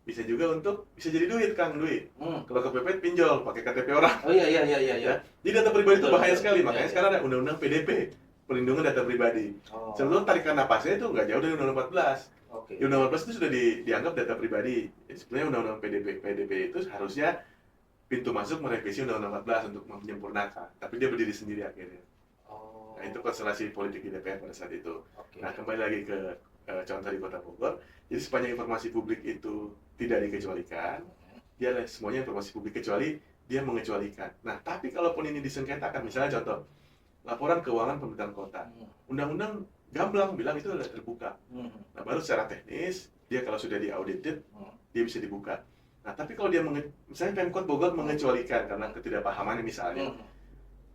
bisa juga bisa jadi duit Kang, duit. Kalau kepepet pinjol pakai KTP orang. Jadi data pribadi itu bahaya sekali, makanya sekarang ada undang-undang PDP, perlindungan data pribadi. Sebelum tarikan napasnya itu nggak jauh dari undang-undang 14. Di undang-undang 14 itu sudah dianggap data pribadi. Sebenarnya undang-undang PDP itu harusnya pintu masuk merevisi Undang-Undang 14 untuk menyempurnakan, tapi dia berdiri sendiri akhirnya. Nah, itu konstelasi politik di DPR pada saat itu. Nah, kembali lagi ke contoh di Kota Bogor. Jadi sepanjang informasi publik itu tidak dikecualikan, dia semuanya informasi publik kecuali dia mengecualikan. Nah, tapi kalaupun ini disengketakan, misalnya contoh laporan keuangan pemerintahan kota, undang-undang gamblang bilang itu adalah terbuka. Nah, baru secara teknis dia kalau sudah diaudited dia bisa dibuka. Nah, tapi kalau dia misalnya Pemkot Bogor mengecualikan karena ketidakpahaman misalnya,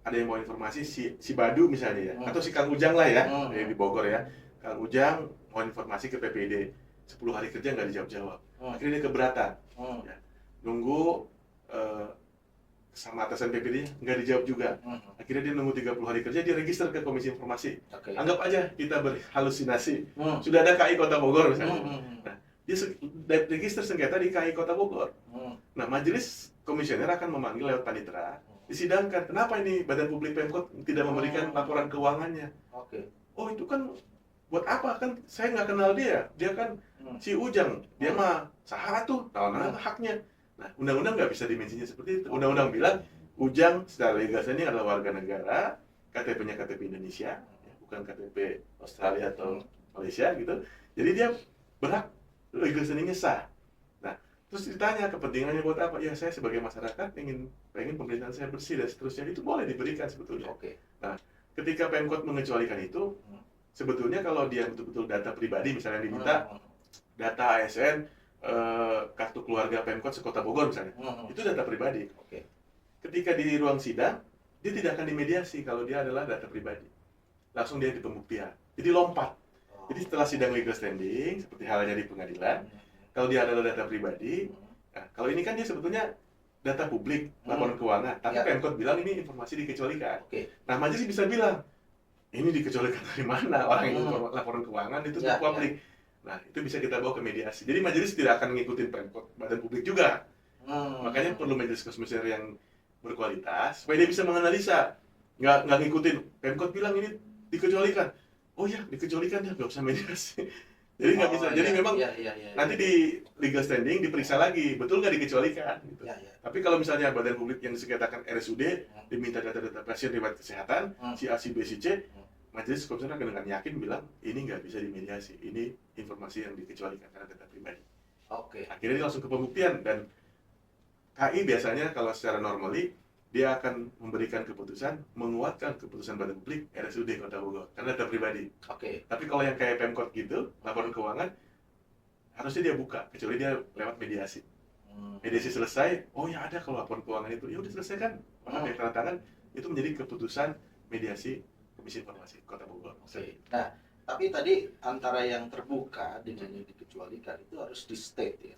ada yang mau informasi si Badu misalnya ya, atau si Kang Ujang lah ya, di Bogor ya, Kang Ujang mau informasi ke PPID, 10 hari kerja nggak dijawab-jawab, akhirnya dia keberatan, ya. Nunggu sama atasan PPID nggak dijawab juga, akhirnya dia nunggu 30 hari kerja, dia register ke Komisi Informasi, anggap aja kita berhalusinasi, sudah ada KI Kota Bogor misalnya, nah, dia register sengketa di KI Kota Bogor. Nah, majelis komisioner akan memanggil lewat panitera, disidangkan. Kenapa ini badan publik Pemkot tidak memberikan laporan keuangannya? Oh, itu kan buat apa? Kan saya nggak kenal dia. Dia kan si Ujang. Dia mah saha tuh, tahu haknya. Nah, undang-undang nggak bisa dimensinya seperti itu. Undang-undang bilang Ujang secara legal ini adalah warga negara, KTP-nya KTP Indonesia, ya, bukan KTP Australia atau Malaysia gitu. Jadi dia berhak legal standing-nya sah. Nah, terus ditanya kepentingannya buat apa? Ya saya sebagai masyarakat pengen pemerintahan saya bersih dan seterusnya, itu boleh diberikan sebetulnya. Nah, ketika Pemkot mengecualikan itu, sebetulnya kalau dia betul-betul data pribadi, misalnya diminta data ASN, kartu keluarga Pemkot sekota Bogor misalnya, itu data pribadi. Ketika di ruang sidang, dia tidak akan dimediasi kalau dia adalah data pribadi. Langsung dia di pembuktian. Jadi lompat. Jadi setelah sidang legal standing, seperti halnya di pengadilan, kalau dia adalah data pribadi, nah, kalau ini kan dia sebetulnya data publik, laporan keuangan, tapi Pemkot bilang ini informasi dikecualikan. Nah, majelis bisa bilang, ini dikecualikan dari mana? Orang yang laporan keuangan itu publik. Nah, itu bisa kita bawa ke mediasi. Jadi majelis tidak akan mengikuti Pemkot, badan publik juga. Makanya perlu majelis komisioner yang berkualitas, supaya dia bisa menganalisa. Nggak ngikutin, Pemkot bilang ini dikecualikan. Oh ya, dikecualikan ya, nggak usah mediasi. Jadi nggak bisa. Jadi memang nanti di legal standing diperiksa lagi, betul nggak dikecualikan. Gitu. Tapi kalau misalnya badan publik yang disengketakan RSUD diminta data-data pasien riwayat kesehatan, si A, si B, si C, majelis komisioner dengan yakin bilang ini nggak bisa dimediasi, ini informasi yang dikecualikan karena data pribadi. Akhirnya dia langsung ke pembuktian, dan KI biasanya kalau secara normally dia akan memberikan keputusan, menguatkan keputusan badan publik RSUD Kota Bogor karena data pribadi. Tapi kalau yang kayak Pemkot gitu, laporan keuangan, harusnya dia buka, kecuali dia lewat mediasi. Mediasi selesai, oh ya ada kalau laporan keuangan itu, ya udah selesai kan, ada tanda tangan, itu menjadi keputusan mediasi Komisi Informasi Kota Bogor. Nah, tapi tadi antara yang terbuka dengan yang dikecualikan itu harus di state ya.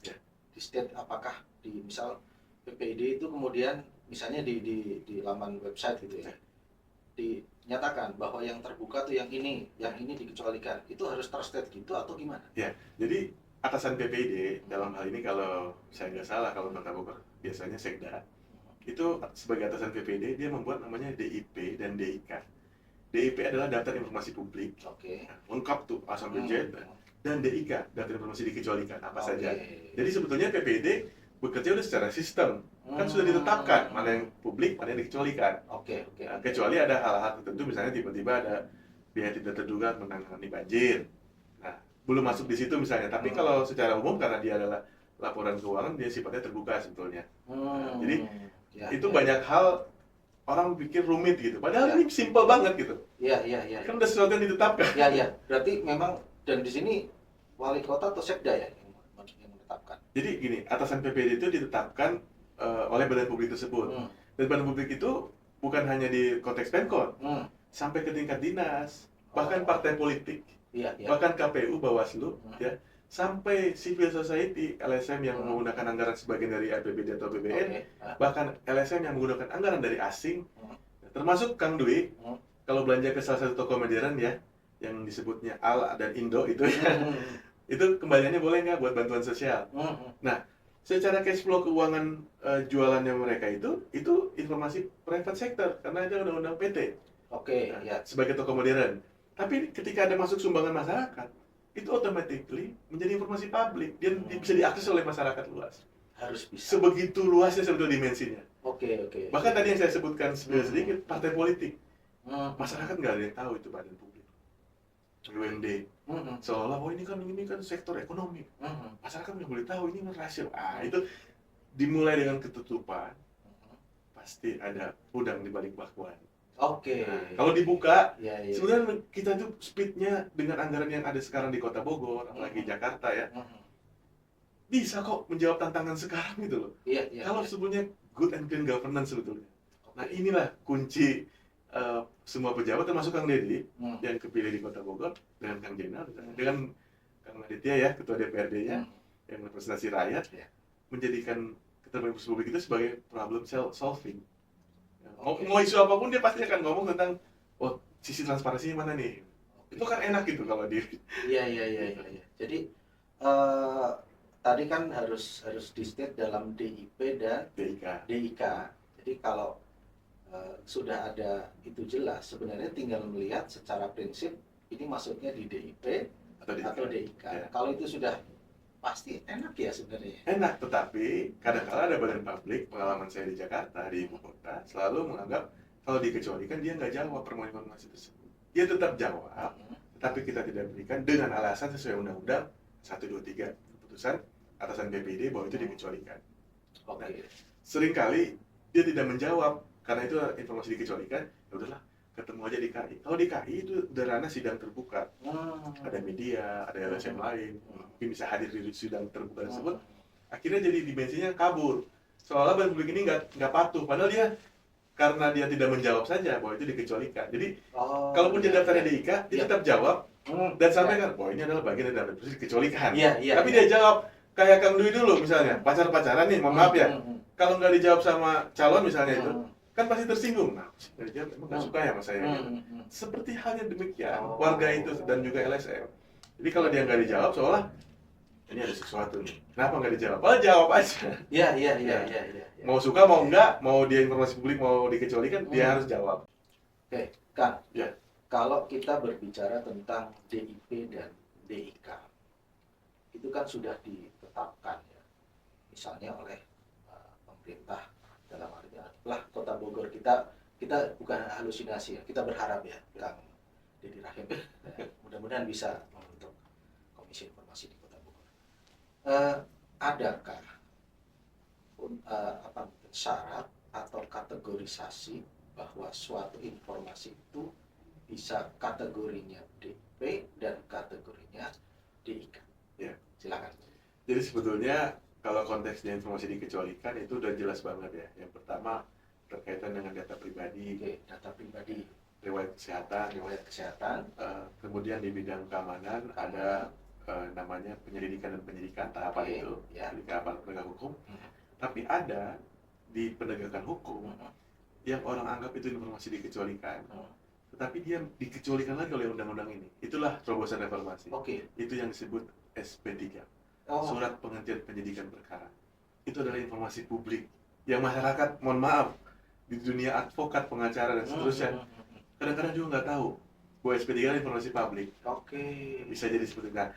Di state apakah di misal PPID itu kemudian misalnya di laman website gitu ya, dinyatakan bahwa yang terbuka tuh yang ini dikecualikan, itu harus terstate gitu atau gimana? Ya, jadi atasan PPID dalam hal ini kalau saya nggak salah, kalau Kota Bogor biasanya Sekda, itu sebagai atasan PPID dia membuat namanya DIP dan DIK. DIP adalah daftar informasi publik, lengkap tuh A sampai Z, dan DIK daftar informasi dikecualikan apa saja. Jadi sebetulnya PPID bekerja udah secara sistem, kan sudah ditetapkan mana yang publik, mana yang dikecualikan. Nah, kecuali ada hal-hal tertentu, misalnya tiba-tiba ada biaya tidak terduga menangani banjir. Nah, belum masuk di situ misalnya. Tapi kalau secara umum karena dia adalah laporan keuangan, dia sifatnya terbuka sebetulnya. Nah, jadi itu banyak hal orang pikir rumit gitu. Padahal ini simpel banget gitu. Kan udah sesuatu yang ditetapkan. Berarti memang, dan di sini wali kota atau sekda ya yang menetapkan. Jadi gini, atasan PPD itu ditetapkan oleh badan publik tersebut. Dan badan publik itu bukan hanya di konteks Pemkot, sampai ke tingkat dinas, bahkan partai politik, bahkan KPU, Bawaslu, ya, sampai civil society, LSM yang menggunakan anggaran sebagian dari APBD atau BBN, bahkan LSM yang menggunakan anggaran dari asing, termasuk Kang Dwi, kalau belanja ke salah satu toko modern ya, yang disebutnya Al dan Indo itu ya, itu kembaliannya boleh nggak buat bantuan sosial. Nah, secara cash flow keuangan jualannya mereka itu informasi private sector karena ada undang-undang PT. Sebagai toko modern. Tapi ketika ada masuk sumbangan masyarakat, itu automatically menjadi informasi publik dan bisa diakses oleh masyarakat luas. Harus bisa. Sebegitu luasnya sebetulnya dimensinya. Bahkan tadi yang saya sebutkan sedikit, partai politik. Masyarakat nggak ada yang tahu itu badan publik. BUMD. Seolah oh ini kan sektor ekonomi. Masyarakat nggak boleh tahu, ini kan rahasia. Itu dimulai dengan ketutupan. Pasti ada udang di balik bakwan. Nah, kalau dibuka, sebenarnya kita tuh speednya dengan anggaran yang ada sekarang di Kota Bogor, apalagi Jakarta ya, bisa kok menjawab tantangan sekarang gitu loh. Kalau sebetulnya good and clean governance sebetulnya. Nah inilah kunci semua pejabat, termasuk Kang Deddy yang kepilih di Kota Bogor, dengan Kang Jenal, dengan Kang Aditya ya, Ketua DPRD-nya, yang representasi rakyat, menjadikan keterbukaan publik itu sebagai problem solving. Mau isu apapun dia pasti akan ngomong tentang sisi transparansinya mana nih. Itu kan enak gitu kalau di. Jadi tadi kan harus di state dalam DIP dan DIK. Jadi kalau sudah ada itu jelas, sebenarnya tinggal melihat secara prinsip ini masuknya di DIP atau DIK. Kalau itu sudah pasti enak ya sebenarnya. Enak, tetapi kadang-kadang ada badan publik, pengalaman saya di Jakarta, di ibu kota, selalu menganggap Kalau dikecualikan dia nggak jawab permohonan informasi tersebut. Dia tetap jawab, tetapi kita tidak berikan dengan alasan sesuai Undang-Undang 123 keputusan atasan BPD bahwa itu dikecualikan. Nah, seringkali dia tidak menjawab karena itu informasi dikecualikan. Ya udahlah, ketemu aja di KI. Kalau di KI itu udah ranah sidang terbuka, ada media, ada LSM lain, mungkin bisa hadir di sidang terbuka tersebut. Akhirnya jadi dimensinya kabur. Seolah badan publik ini nggak patuh, padahal dia karena dia tidak menjawab saja bahwa itu dikecualikan. Jadi kalaupun dia daftarnya di IKA, dia tetap jawab dan sampaikan bahwa ini adalah bagian dari daftar dikecualikan. Tapi dia jawab kayak Kang Dwi dulu misalnya, pacar-pacaran nih, mohon maaf ya. Kalau nggak dijawab sama calon misalnya itu, kan pasti tersinggung. Nah, nggak dijawab, emang nggak suka ya sama saya gitu. Seperti halnya demikian, warga itu dan juga LSM. Jadi kalau dia nggak dijawab, seolah ini ada sesuatu nih. Kenapa nggak dijawab? Oh, jawab aja. Iya. Mau suka mau enggak, mau dia informasi publik mau dikecualikan, dia harus jawab. Oke, Kang. Ya. Kalau kita berbicara tentang DIP dan DIK, itu kan sudah ditetapkan ya, misalnya oleh pemerintah dalam hal ini adalah Kota Bogor. Kita bukan halusinasi ya, kita berharap ya, Kang Deddy Rahim, mudah-mudahan bisa membentuk Komisi Informasi di Kota Bogor. Adakah syarat atau kategorisasi bahwa suatu informasi itu bisa kategorinya DP dan kategorinya DIK? Ya. Silakan. Jadi sebetulnya kalau konteksnya informasi dikecualikan itu udah jelas banget ya. Yang pertama berkaitan dengan data pribadi. Data pribadi. Riwayat kesehatan. Kemudian di bidang keamanan ada namanya penyelidikan dan penyidikan tahapan itu, tahapan penegak hukum. Tapi ada di penegakan hukum yang orang anggap itu informasi dikecualikan, tetapi dia dikecualikan lagi oleh undang-undang ini. Itulah terobosan reformasi. Itu yang disebut SP3, surat penghentian penyidikan perkara. Itu adalah informasi publik yang masyarakat, mohon maaf, di dunia advokat, pengacara dan seterusnya kadang-kadang juga nggak tahu bahwa SP3 adalah informasi publik. Bisa jadi seperti itu. Nah,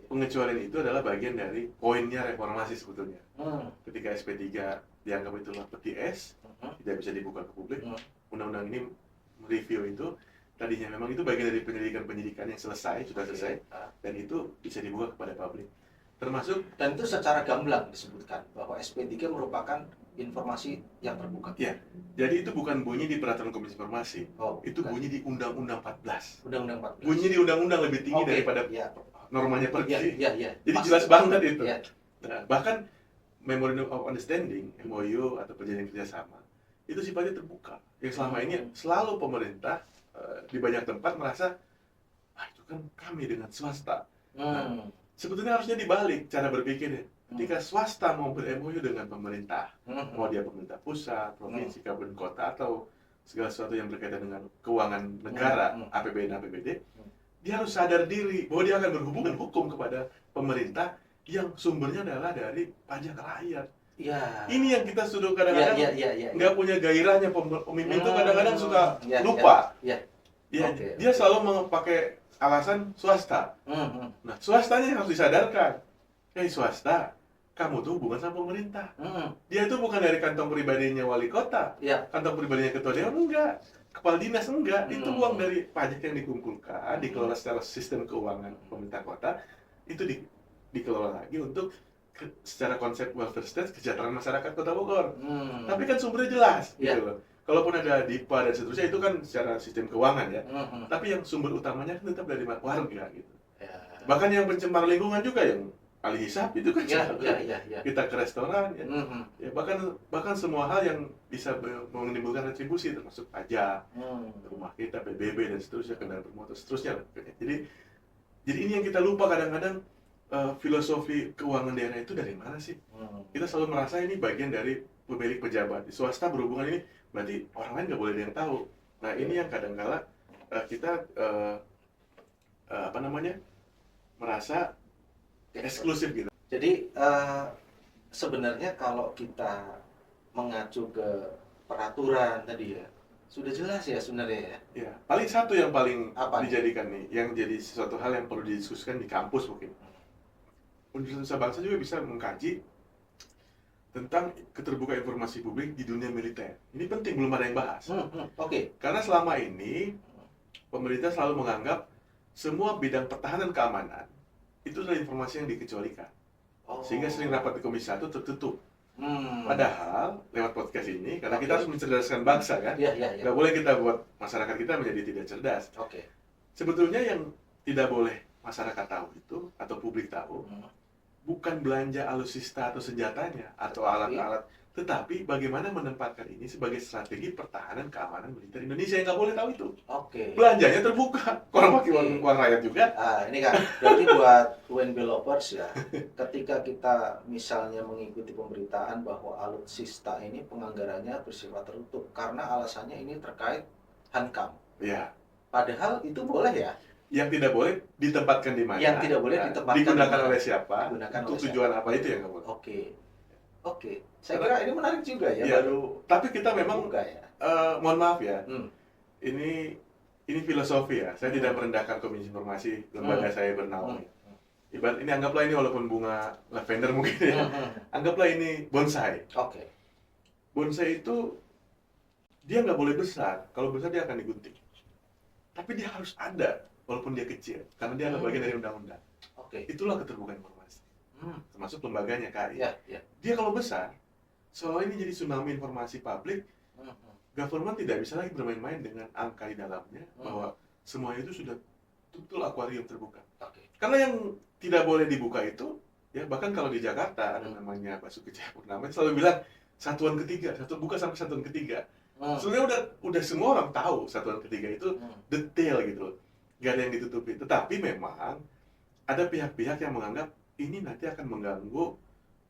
pengecualian itu adalah bagian dari poinnya reformasi sebetulnya. Ketika SP3 dianggap itulah peti es, tidak bisa dibuka ke publik, undang-undang ini mereview itu, tadinya memang itu bagian dari penyidikan yang selesai, sudah selesai, dan itu bisa dibuka kepada publik. Termasuk, dan itu secara gamblang disebutkan bahwa SP3 merupakan informasi yang terbuka. Ya, jadi itu bukan bunyi di peraturan Komisi Informasi, itu bunyi di Undang-Undang 14. Bunyi di undang-undang lebih tinggi daripada normanya pergi. Jadi jelas banget itu. Nah, bahkan Memorandum of Understanding, MOU atau perjanjian kerjasama, itu sifatnya terbuka. Yang selama ini selalu pemerintah di banyak tempat merasa, itu kan kami dengan swasta. Nah, sebetulnya harusnya dibalik cara berpikirnya. Ketika swasta mau ber-MOU dengan pemerintah, mau dia pemerintah pusat, provinsi, kabupaten, kota, atau segala sesuatu yang berkaitan dengan keuangan negara, APBN, APBD, dia harus sadar diri bahwa dia akan berhubungan hukum kepada pemerintah yang sumbernya adalah dari pajak rakyat. Ini yang kita sudah kadang-kadang nggak punya gairahnya. Pemimpin itu kadang-kadang suka lupa. Dia selalu memakai alasan swasta. Nah, swastanya harus disadarkan. Swasta, kamu tuh hubungan sama pemerintah. Dia itu bukan dari kantong pribadinya wali kota, kantong pribadinya ketua dewan, enggak, kepala dinas, enggak. Itu uang dari pajak yang dikumpulkan, dikelola secara sistem keuangan pemerintah kota, itu dikelola lagi untuk secara konsep welfare state, kesejahteraan masyarakat Kota Bogor. Tapi kan sumbernya jelas, gitu loh. Kalaupun ada DIPA dan seterusnya, itu kan secara sistem keuangan ya. Tapi yang sumber utamanya kan tetap dari warga, gitu. Bahkan yang pencemar lingkungan juga yang ahli hisap itu kan kita ke restoran ya, bahkan semua hal yang bisa menimbulkan retribusi termasuk pajak, rumah kita, PBB dan seterusnya, kendaraan bermotor seterusnya. Jadi ini yang kita lupa kadang-kadang, filosofi keuangan daerah itu dari mana sih? Kita selalu merasa ini bagian dari pemilik pejabat. Di swasta berhubungan ini berarti orang lain nggak boleh ada yang tahu. Nah, ini yang kadang-kala kita merasa eksklusif gitu. Jadi sebenarnya kalau kita mengacu ke peraturan tadi ya, sudah jelas ya sebenarnya ya. Ya, paling satu yang paling dijadikan nih, yang jadi sesuatu hal yang perlu didiskusikan di kampus mungkin. Universitas Bangsa juga bisa mengkaji tentang keterbukaan informasi publik di dunia militer. Ini penting, belum ada yang bahas. Oke. Karena selama ini pemerintah selalu menganggap semua bidang pertahanan keamanan itu adalah informasi yang dikecualikan. Sehingga sering rapat di Komisi 1 tertutup. Padahal lewat podcast ini, karena kita harus mencerdaskan bangsa kan, nggak boleh kita buat masyarakat kita menjadi tidak cerdas. Sebetulnya yang tidak boleh masyarakat tahu itu atau publik tahu bukan belanja alutsista atau senjatanya atau alat-alat, tetapi bagaimana menempatkan ini sebagai strategi pertahanan keamanan militer Indonesia. Yang nggak boleh tahu itu. Belanjanya terbuka, orang pakai uang rakyat juga. Ini kan berarti buat UNB lovers ya, ketika kita misalnya mengikuti pemberitaan bahwa alutsista ini penganggarannya bersifat tertutup karena alasannya ini terkait hankam. Ya. Padahal itu boleh ya. Yang tidak boleh ditempatkan di mana? Yang tidak boleh ditempatkan digunakan oleh siapa? Digunakan untuk oleh tujuan siapa? apa itu yang nggak boleh? Oke. Saya kira ini menarik juga ya. Baru. Tapi kita memang, ya. mohon maaf ya, ini filosofi ya. Saya tidak merendahkan Komisi Informasi lembaga saya bernama. Ibarat ini, anggaplah ini walaupun bunga lavender mungkin ya. Anggaplah ini bonsai. Bonsai itu dia nggak boleh besar. Kalau besar dia akan digunting. Tapi dia harus ada walaupun dia kecil, karena dia adalah bagian dari undang-undang. Itulah keterbukaan informasi. Termasuk lembaganya KAI. Dia kalau besar, soal ini jadi tsunami informasi publik, government tidak bisa lagi bermain-main dengan angka di dalamnya, bahwa semua itu sudah betul akuarium terbuka. Karena yang tidak boleh dibuka itu, ya bahkan kalau di Jakarta ada namanya Basuki Cahayapurnama selalu bilang satuan ketiga, buka sampai satuan ketiga. Sebenarnya udah semua orang tahu satuan ketiga itu detail gitu loh. Gak ada yang ditutupi. Tetapi memang ada pihak-pihak yang menganggap ini nanti akan mengganggu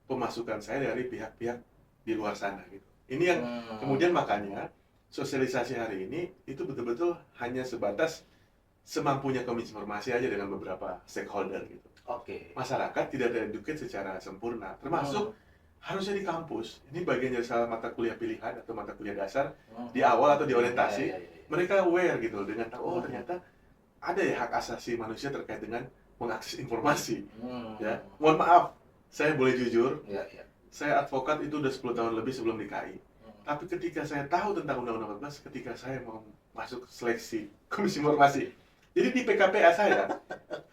pemasukan saya dari pihak-pihak di luar sana gitu. Ini yang kemudian makanya sosialisasi hari ini itu betul-betul hanya sebatas semampunya Komisi Informasi aja dengan beberapa stakeholder gitu. Masyarakat tidak tereduket secara sempurna, termasuk harusnya di kampus. Ini bagian dari salah mata kuliah pilihan atau mata kuliah dasar di awal atau di orientasi. Mereka aware gitu dengan tahu ternyata ada ya hak asasi manusia terkait dengan mengakses informasi. Ya, mohon maaf, saya boleh jujur. Saya advokat itu udah 10 tahun lebih sebelum di KAI. Tapi ketika saya tahu tentang Undang-Undang 14, ketika saya mau masuk seleksi Komisi Informasi, jadi di PKPA saya,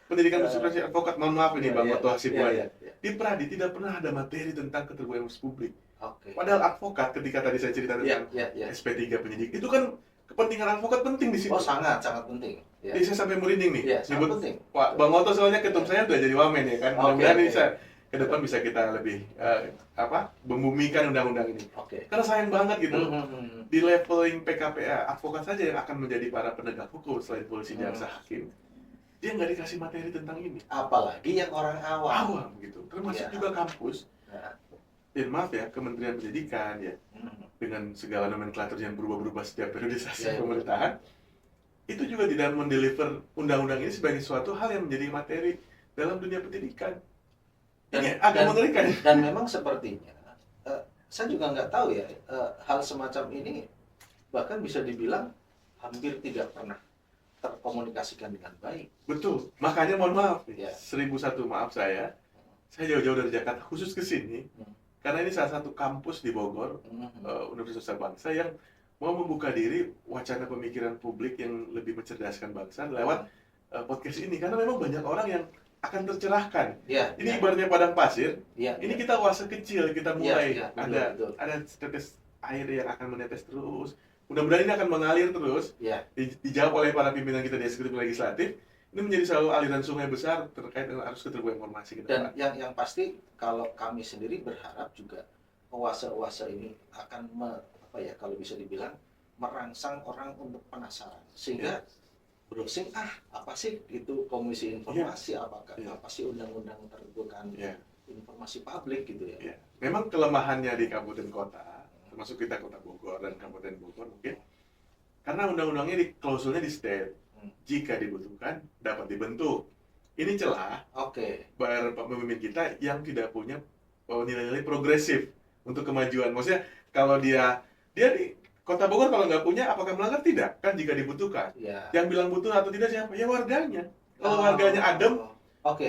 Pendidikan Konsultasi Advokat, mohon maaf ini Bang Oto Hasibuan, di Pradi tidak pernah ada materi tentang keterbukaan informasi publik. Padahal advokat, ketika tadi saya cerita tentang SP3 penyidik, itu kan kepentingan advokat penting di situ. Sangat penting. Jadi saya sampai merinding nih, sangat penting. Pak Bang Oto soalnya ketum saya udah jadi wamen ya kan, mudah-mudahan ini saya ke depan bisa kita lebih membumikan undang-undang ini. Karena sayang banget gitu, di leveling PKPA, advokat saja yang akan menjadi para penegak hukum selain polisi, jaksa, hakim. Dia nggak dikasih materi tentang ini. Apalagi yang orang awam gitu, termasuk juga kampus. Dan maaf ya, Kementerian Pendidikan ya, dengan segala nomenklatur yang berubah-berubah setiap periodisasi pemerintahan, itu juga tidak mendeliver undang-undang ini sebagai suatu hal yang menjadi materi dalam dunia pendidikan. Ini agak mengerikan. Dan memang sepertinya, saya juga nggak tahu ya, hal semacam ini bahkan bisa dibilang hampir tidak pernah terkomunikasikan dengan baik. Betul, makanya mohon maaf, 1001 maaf saya jauh-jauh dari Jakarta khusus ke sini, karena ini salah satu kampus di Bogor, Universitas Bangsa yang mau membuka diri wacana pemikiran publik yang lebih mencerdaskan bangsa lewat podcast ini, karena memang banyak orang yang akan tercerahkan. Ini ibaratnya padang pasir. Ini kita oase kecil, kita mulai ada tetes air yang akan menetes terus. Mudah-mudahan ini akan mengalir terus. Dijawab oleh para pimpinan kita di eksekutif legislatif. Ini menjadi selalu aliran sungai besar terkait dengan arus keterbukaan informasi kita. Dan yang pasti kalau kami sendiri berharap juga oase-oase ini akan kalau bisa dibilang merangsang orang untuk penasaran sehingga browsing apa sih itu Komisi Informasi, apa sih undang-undang keterbukaan informasi publik gitu ya. Memang kelemahannya di kabupaten kota, termasuk kita kota Bogor dan kabupaten Bogor mungkin karena undang-undangnya klausulnya di state, jika dibutuhkan dapat dibentuk. Ini celah pemimpin kita yang tidak punya nilai-nilai progresif untuk kemajuan. Maksudnya kalau dia di Kota Bogor kalau nggak punya, apakah melanggar? Tidak, kan jika dibutuhkan. Yang bilang butuh atau tidak siapa? Ya warganya. Kalau warganya adem,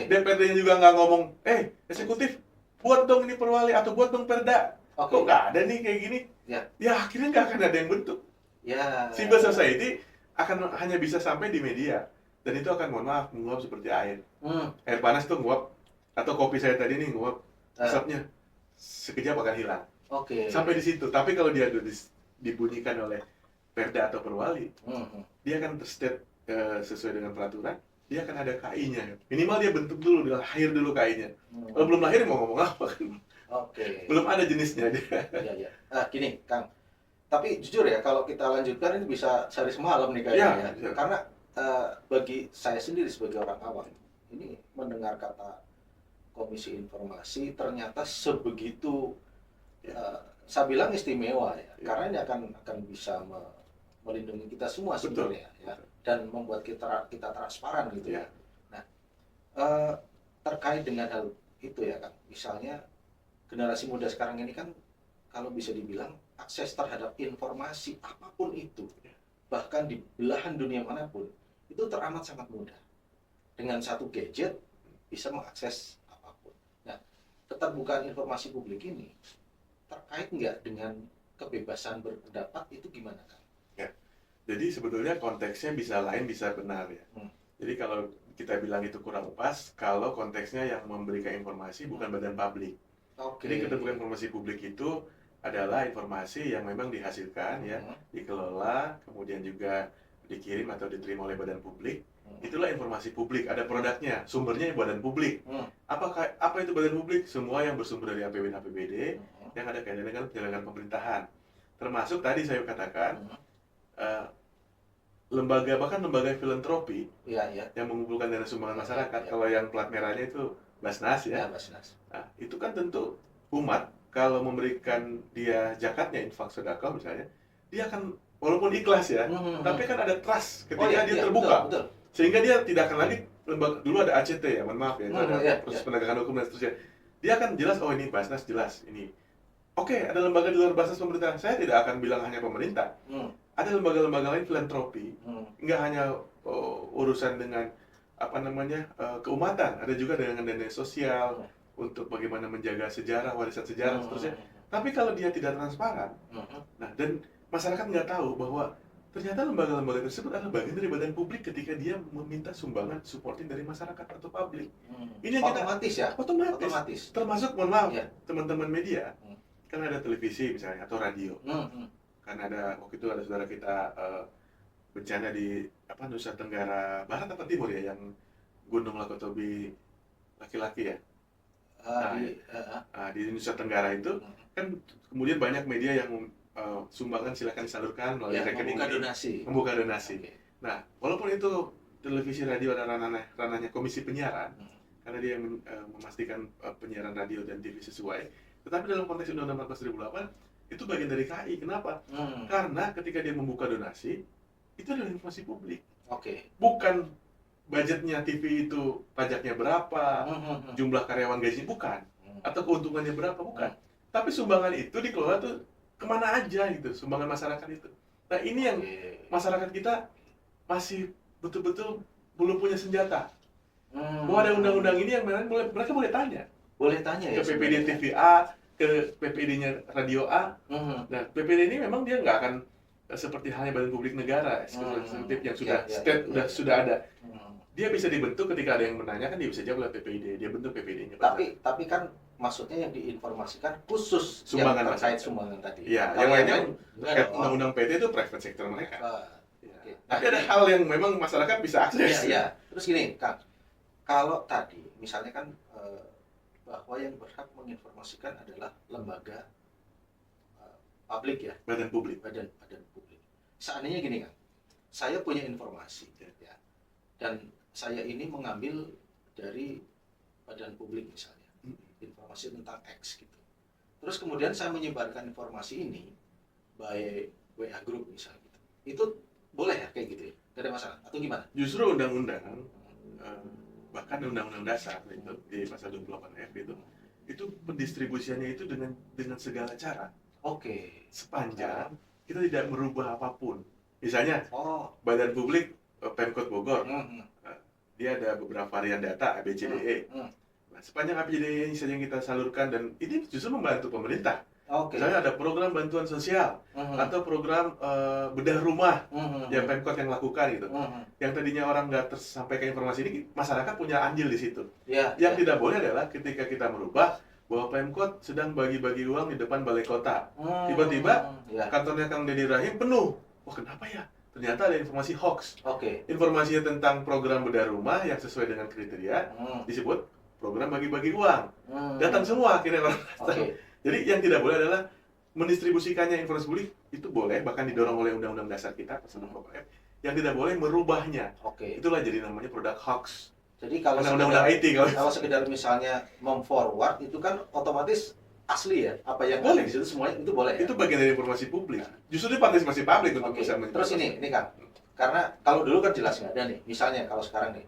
DPRD-nya juga nggak ngomong, eksekutif buat buat dong ini perwali atau buat dong perda. Oke. Kok nggak ada nih kayak gini? Ya. Akhirnya nggak akan ada yang bentuk. Ya. Civil society akan hanya bisa sampai di media, dan itu akan, mohon maaf, menguap seperti air. Air panas tuh nguap, atau kopi saya tadi nih nguap, asapnya sekejap akan hilang. Oke. Sampai di situ. Tapi kalau dia dibunyikan oleh perda atau perwali, dia akan terstate sesuai dengan peraturan. Dia akan ada KI-nya. Minimal dia bentuk dulu, dia lahir dulu KI-nya. Kalau belum lahir mau ngomong apa kan? Oke. Belum ada jenisnya dia. Iya. Nah, gini, Kang. Tapi jujur ya, kalau kita lanjutkan ini bisa sehari semalam nih kayaknya. Ya. Karena bagi saya sendiri sebagai orang awam, ini mendengar kata Komisi Informasi ternyata sebegitu, saya bilang istimewa ya. Karena ini akan bisa melindungi kita semua sebenarnya ya, dan membuat kita transparan gitu ya. Nah, terkait dengan hal itu ya Kang, misalnya generasi muda sekarang ini kan kalau bisa dibilang akses terhadap informasi apapun itu, bahkan di belahan dunia manapun, itu teramat sangat mudah. Dengan satu gadget bisa mengakses apapun. Nah, keterbukaan informasi publik ini terkait nggak dengan kebebasan berpendapat itu gimana Kang? Ya, jadi sebetulnya konteksnya bisa lain, bisa benar ya. Jadi kalau kita bilang itu kurang pas, kalau konteksnya yang memberikan informasi bukan badan publik. Jadi keterbukaan informasi publik itu adalah informasi yang memang dihasilkan ya, dikelola, kemudian juga dikirim atau diterima oleh badan publik. Itulah informasi publik, ada produknya, sumbernya badan publik. Apa itu badan publik? Semua yang bersumber dari APBN APBD yang ada kaitannya dengan penyelenggaraan pemerintahan. Termasuk tadi saya katakan bahkan lembaga filantropi yang mengumpulkan dana sumbangan masyarakat. Kalau yang plat merahnya itu Basnas ya. Basnas. Nah, itu kan tentu umat kalau memberikan dia zakatnya, infak sedekah misalnya, dia akan walaupun ikhlas ya, tapi kan ada trust ketika dia terbuka. Betul. Sehingga dia tidak akan lagi dulu ada ACT ya, mohon maaf ya, itu ada proses penegakan hukum dan seterusnya. Dia akan jelas, oh ini Basnas jelas ini. Oke, ada lembaga di luar Basnas pemerintah. Saya tidak akan bilang hanya pemerintah. Ada lembaga-lembaga lain filantropi, nggak hanya urusan dengan keumatan, ada juga dengan dana sosial untuk bagaimana menjaga sejarah, warisan sejarah, seterusnya. Tapi kalau dia tidak transparan, nah dan masyarakat nggak tahu bahwa ternyata lembaga-lembaga tersebut adalah bagian dari badan publik ketika dia meminta sumbangan supporting dari masyarakat atau publik. Ini otomatis ya? Otomatis. Termasuk, mohon maaf, teman-teman media, kan ada televisi misalnya atau radio. Kan ada waktu itu ada saudara kita bencana di Nusa Tenggara Barat atau Timur ya, yang Gunung Lakotobi laki-laki ya. Di Nusa Tenggara itu kan kemudian banyak media yang sumbangan silakan disalurkan melalui rekening membuka donasi. Nah, walaupun itu televisi radio ada ranahnya Komisi Penyiaran, karena dia yang memastikan penyiaran radio dan TV sesuai, tetapi dalam konteks Undang-Undang 14 2008 itu bagian dari KI. Kenapa? Karena ketika dia membuka donasi, itu adalah informasi publik. Bukan budgetnya TV itu pajaknya berapa, jumlah karyawan gaji bukan, atau keuntungannya berapa bukan. Tapi sumbangan itu dikelola tuh kemana aja gitu, sumbangan masyarakat itu. Nah ini yang masyarakat kita masih betul-betul belum punya senjata. Bahwa ada undang-undang ini yang mereka boleh tanya. Ke PPD TV A, ke PPD-nya Radio A. Nah PPD ini memang dia nggak akan seperti halnya badan publik negara, eksekutif yang sudah state sudah ada. Dia bisa dibentuk ketika ada yang menanyakan, dia bisa jawab lewat PPD, dia bentuk PPD-nya. Tapi kan maksudnya yang diinformasikan khusus sumbangan yang terkait sumbangan tadi. Iya, yang lainnya undang-undang PT itu private sector mereka. Tapi ada hal yang memang masyarakat bisa akses. Iya. Terus gini, Kang, kalau tadi misalnya kan bahwa yang berhak menginformasikan adalah lembaga publik ya, badan publik. Seandainya gini Kang, saya punya informasi ya, dan saya ini mengambil dari badan publik misalnya, informasi tentang X gitu. Terus kemudian saya menyebarkan informasi ini by WA group misalnya gitu. Itu boleh ya kayak gitu ya? Gak ada masalah atau gimana? Justru undang-undang bahkan undang-undang dasar itu di pasal 28F itu pendistribusiannya itu dengan segala cara. Sepanjang kita tidak merubah apapun. Misalnya badan publik Pemkot Bogor, dia ada beberapa varian data ABCDE. Nah, sepanjang APBD ini saja yang kita salurkan dan ini justru membantu pemerintah. Oke. Misalnya ada program bantuan sosial atau program bedah rumah yang Pemkot yang lakukan gitu. Yang tadinya orang nggak tersampaikan informasi ini, masyarakat punya andil di situ. Yang tidak boleh adalah ketika kita merubah bahwa Pemkot sedang bagi-bagi uang di depan balai kota. Tiba-tiba kantornya Kang Deddy Rahim penuh. Wah, kenapa ya? Ternyata ada informasi hoax. Informasinya tentang program bedah rumah yang sesuai dengan kriteria disebut program bagi-bagi uang. Datang semua akhirnya orang. Jadi yang tidak boleh adalah mendistribusikannya informasi publik, itu boleh, bahkan didorong oleh Undang-Undang Dasar kita pasal 64. Yang tidak boleh merubahnya. Itulah jadi namanya produk hoax. Jadi kalau Undang-Undang IT kalau sekedar misalnya memforward itu kan otomatis asli ya, apa yang boleh di situ semuanya itu boleh. Itu bagian dari informasi publik. Justru itu partisipasi publik untuk bisa Terus ini kan, karena kalau dulu kan jelas nggak ada nih. Misalnya kalau sekarang nih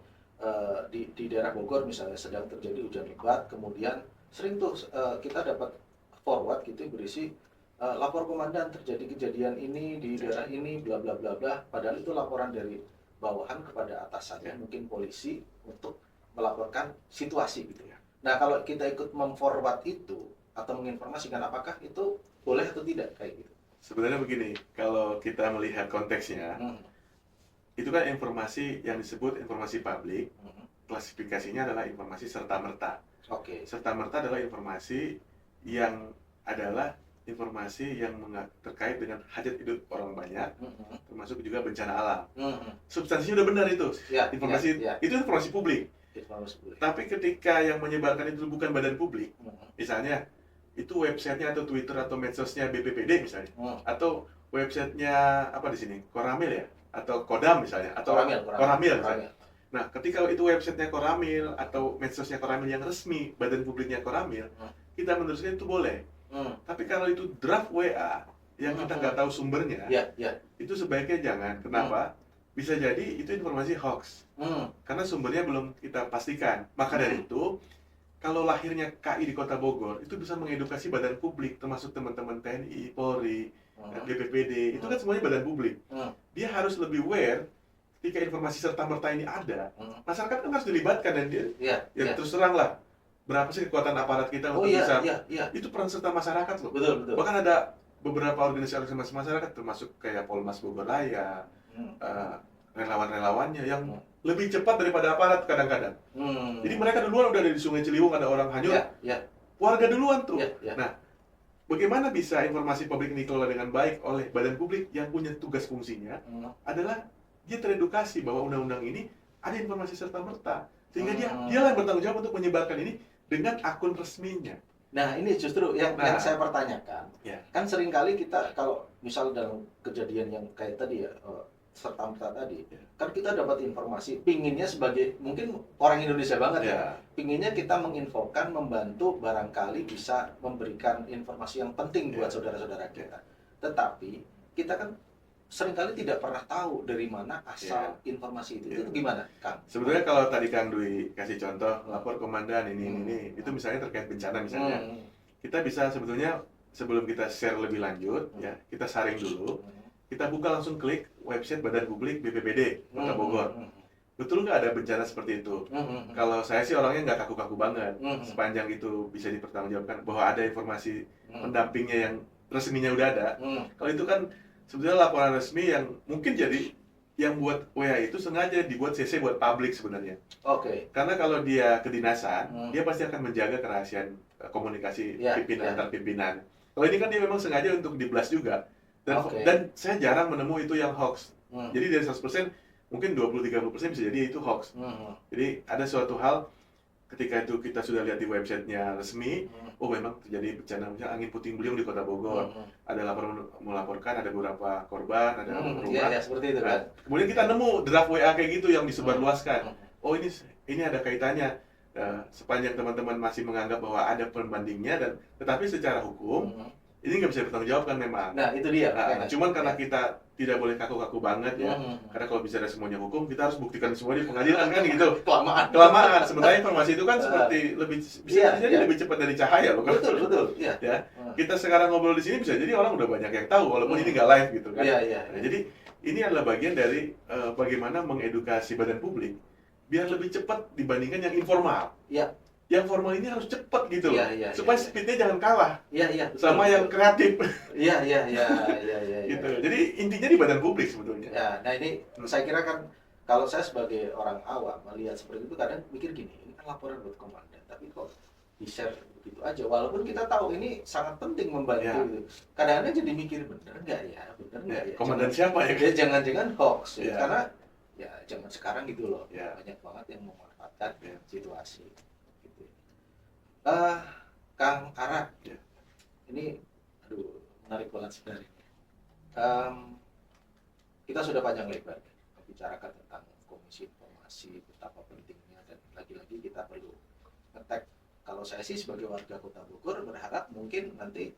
di daerah Bogor misalnya sedang terjadi hujan lebat, kemudian sering tuh kita dapat forward gitu berisi lapor komandan terjadi kejadian ini di daerah ini bla bla bla bla, padahal itu laporan dari bawahan kepada atasannya mungkin polisi untuk melaporkan situasi gitu ya. Nah, kalau kita ikut memforward itu atau menginformasikan, apakah itu boleh atau tidak kayak gitu? Sebenarnya begini, kalau kita melihat konteksnya, itu kan informasi yang disebut informasi publik, klasifikasinya adalah informasi serta-merta. Serta-merta adalah informasi yang adalah informasi yang terkait dengan hajat hidup orang banyak, termasuk juga bencana alam. Substansinya udah benar itu, itu informasi publik. Tapi ketika yang menyebarkan itu bukan badan publik, misalnya itu websitenya atau Twitter atau medsosnya BPPD misalnya, atau websitenya apa di sini, Koramil ya, atau Kodam misalnya, atau Koramil misalnya. Nah, ketika itu websitenya Koramil atau medsosnya Koramil yang resmi, badan publiknya Koramil, kita meneruskan itu boleh. Tapi kalau itu draft WA yang kita nggak tahu sumbernya, itu sebaiknya jangan. Kenapa? Bisa jadi itu informasi hoax. Karena sumbernya belum kita pastikan. Maka dari itu, kalau lahirnya KI di Kota Bogor, itu bisa mengedukasi badan publik, termasuk teman-teman TNI, Polri, BPPD, itu kan semuanya badan publik. Dia harus lebih aware ketika informasi serta-merta ini ada. Masyarakat kan harus dilibatkan dan dia, terus terang lah. Berapa sih kekuatan aparat kita untuk bisa itu peran serta masyarakat loh. Betul. Bahkan ada beberapa organisasi masyarakat termasuk kayak Polmas Bogor Raya, relawan-relawannya yang lebih cepat daripada aparat kadang-kadang. Jadi mereka duluan udah ada di Sungai Ciliwung, ada orang hanyut, warga duluan tuh. Nah, bagaimana bisa informasi publik ini dikelola dengan baik oleh badan publik yang punya tugas fungsinya adalah dia teredukasi bahwa undang-undang ini ada informasi serta-merta, sehingga dialah yang bertanggung jawab untuk menyebarkan ini dengan akun resminya. Nah, ini justru yang saya pertanyakan. Kan seringkali kita kalau misal dalam kejadian yang kayak tadi ya, serta-merta tadi, kan kita dapat informasi, pinginnya sebagai mungkin orang Indonesia banget ya, pinginnya kita menginfokan, membantu, barangkali bisa memberikan informasi yang penting buat saudara-saudara kita. Tetapi kita kan seringkali tidak pernah tahu dari mana asal informasi itu. Itu gimana, Kang? Sebetulnya kalau tadi Kang Dwi kasih contoh, lapor komandan ini, itu misalnya terkait bencana misalnya, kita bisa sebetulnya sebelum kita share lebih lanjut, ya kita saring dulu, kita buka langsung klik website Badan Publik BPBD Kota Bogor. Betul nggak ada bencana seperti itu? Kalau saya sih orangnya nggak kaku-kaku banget, sepanjang itu bisa dipertanggungjawabkan bahwa ada informasi pendampingnya yang resminya udah ada. Kalau itu kan sebetulnya laporan resmi yang mungkin jadi yang buat WA itu sengaja dibuat CC buat publik sebenarnya. Karena kalau dia kedinasan, dia pasti akan menjaga kerahasiaan komunikasi pimpinan antar pimpinan. Kalau ini kan dia memang sengaja untuk di-blast juga. Dan saya jarang menemui itu yang hoax. Jadi dari 100% mungkin 20-30% bisa jadi itu hoax. Jadi ada suatu hal ketika itu kita sudah lihat di websitenya resmi, oh memang terjadi bencana misalnya angin puting beliung di Kota Bogor, ada laporan melaporkan ada beberapa korban, ada rumah. Seperti itu kan. Kemudian kita nemu draft WA kayak gitu yang disebarluaskan. Oh ini ada kaitannya. Sepanjang teman-teman masih menganggap bahwa ada pembandingnya dan tetapi secara hukum ini nggak bisa bertanggungjawabkan memang. Nah itu dia. Cuman karena kita tidak boleh kaku-kaku banget ya, karena kalau bicara semuanya hukum kita harus buktikan semua di pengadilan kan gitu. Kelamaan. Sementara informasi itu kan seperti bisa jadi lebih cepat dari cahaya loh. Betul. Ya. Kita sekarang ngobrol di sini bisa jadi orang udah banyak yang tahu walaupun ini nggak live gitu kan. Nah, jadi ini adalah bagian dari bagaimana mengedukasi badan publik biar lebih cepat dibandingkan yang informal. yang formal ini harus cepat gitu loh, supaya iya. speednya jangan kalah sama Betul, yang kreatif. iya. Gitu. Jadi intinya di badan publik sebetulnya. Ya, nah ini saya kira kan kalau saya sebagai orang awam melihat seperti itu kadang mikir gini, ini kan laporan buat komandan, tapi kok di-share begitu aja, walaupun kita tahu ini sangat penting membantu gitu. Kadang-kadang jadi mikir bener nggak ya, Komandan siapa ya? Ya jangan-jangan hoax, ya. Karena ya zaman sekarang gitu loh, ya. banyak banget yang memanfaatkan situasi. Gitu. Kang Ara, ini aduh menarik banget sebenarnya. Kita sudah panjang lebar membicarakan tentang komisi informasi, betapa pentingnya, dan lagi-lagi kita perlu ngetek. Kalau saya sih sebagai warga Kota Bogor berharap mungkin nanti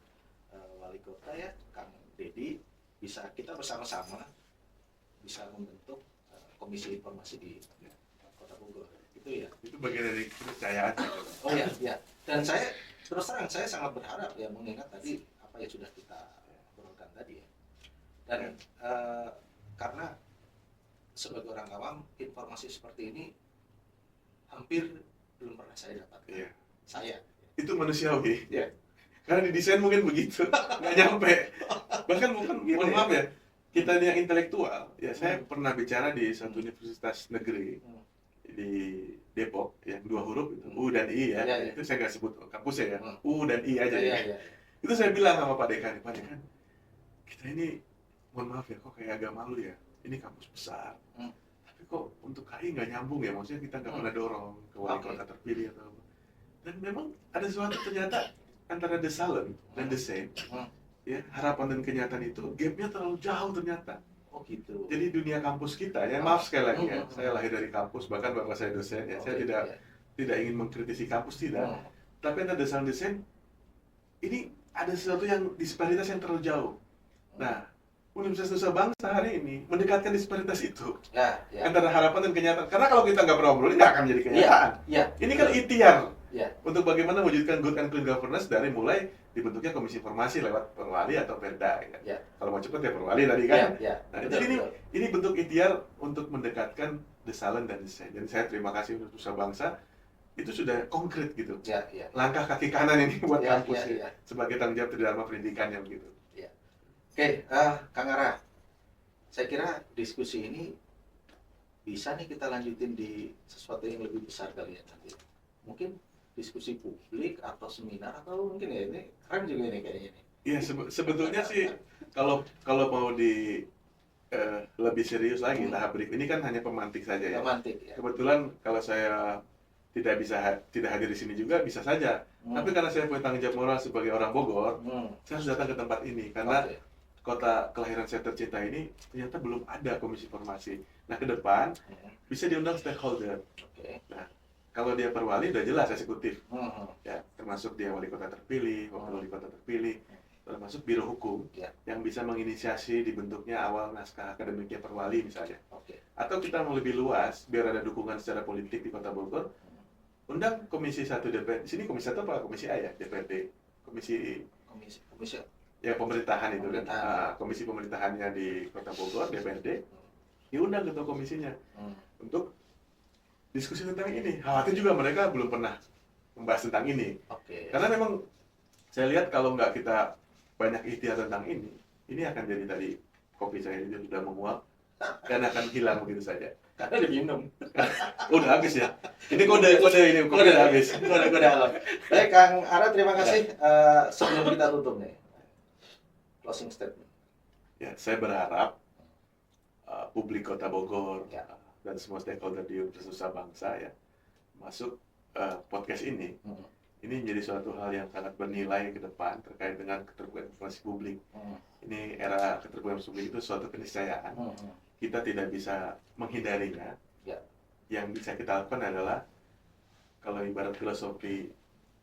wali kota ya Kang Dedi bisa kita bersama-sama bisa membentuk komisi informasi di Kota Bogor. Itu ya. Itu bagian dari kepercayaan. Oh ya. Dan saya terus terang saya sangat berharap ya, mengingat tadi apa yang sudah kita obrolkan tadi ya. Dan karena sebagai orang awam informasi seperti ini hampir belum pernah saya dapatkan. Iya. Saya. Itu manusiawi. Ya. Karena didesain mungkin begitu, nggak nyampe. Bahkan mohon maaf ya, kita yang intelektual, ya saya pernah bicara di satu universitas negeri di Depok, yang 2 huruf itu, U dan I ya. Itu saya nggak sebut kampusnya ya, U dan I aja ya. Itu saya bilang sama Pak Dekan, kita ini, mohon maaf ya, kok kayak agak malu ya, ini kampus besar, tapi kok untuk KI nggak nyambung ya, maksudnya kita nggak pernah dorong ke wali kota terpilih atau apa. Dan memang ada sesuatu ternyata antara the silent dan the same, ya, harapan dan kenyataan itu gapnya terlalu jauh ternyata. Oh gitu. Jadi dunia kampus kita, ya maaf sekali lagi ya, saya lahir dari kampus, bahkan bapak saya dosen, ya saya tidak ingin mengkritisi kampus, tidak. Tapi antara the silent dan the same, ini ada sesuatu yang disparitas yang terlalu jauh. Nah, Universitas Nusa Bangsa hari ini mendekatkan disparitas itu antara harapan dan kenyataan. Karena kalau kita nggak pernah ngobrol, nggak akan menjadi kenyataan. Ini kan ikhtiar untuk bagaimana mewujudkan good and clean governance dari mulai dibentuknya komisi informasi lewat perwali atau perda. Ya. Kalau mau cepat ya perwali tadi kan. Nah, jadi ini bentuk ikhtiar untuk mendekatkan the silent dan the same. Dan saya terima kasih untuk Nusa Bangsa, itu sudah konkret gitu. Langkah kaki kanan ini buat kampus sebagai tanggung jawab Tridharma pendidikannya begitu. Oke, Kang Ara, saya kira diskusi ini bisa nih kita lanjutin di sesuatu yang lebih besar kali ya nanti. Mungkin diskusi publik atau seminar atau mungkin ya ini keren juga nih kayaknya nih. Iya, sebetulnya sih kalau mau di lebih serius lagi tahap berikut ini kan hanya pemantik saja ya. Pemantik ya. Kebetulan kalau saya tidak hadir di sini juga bisa saja. Tapi karena saya punya tanggung jawab moral sebagai orang Bogor, saya harus datang ke tempat ini karena kota kelahiran saya tercinta ini ternyata belum ada komisi informasi. Nah, ke depan bisa diundang stakeholder. Nah, kalau dia perwali udah jelas eksekutif. Ya, termasuk dia wali kota terpilih, wakil wali kota terpilih, termasuk biro hukum yang bisa menginisiasi dibentuknya awal naskah akademiknya perwali misalnya. Atau kita mau lebih luas biar ada dukungan secara politik di Kota Bogor, undang komisi 1 DPRD. Di sini komisi 1 apa komisi A ya? DPRD. Komisi ya pemerintahan itu kan, komisi pemerintahannya di Kota Bogor, DPRD, diundang ketua komisinya untuk diskusi tentang ini. Khawatir juga mereka belum pernah membahas tentang ini. Karena memang saya lihat kalau nggak kita banyak ikhtiar tentang ini akan jadi tadi kopi saya ini sudah menguap dan akan hilang begitu saja. Karena udah minum. Udah habis ya. Ini kode ini udah habis. Kode alam. Baik, Kang Ara, terima kasih. Sebelum kita tutup nih, closing statement. Ya, saya berharap publik Kota Bogor dan semua stakeholder di Universitas Nusa Bangsa ya masuk podcast ini. Ini menjadi suatu hal yang sangat bernilai ke depan terkait dengan keterbukaan informasi publik. Ini era keterbukaan publik itu suatu keniscayaan. Kita tidak bisa menghindarinya. Yang bisa kita lakukan adalah kalau ibarat filosofi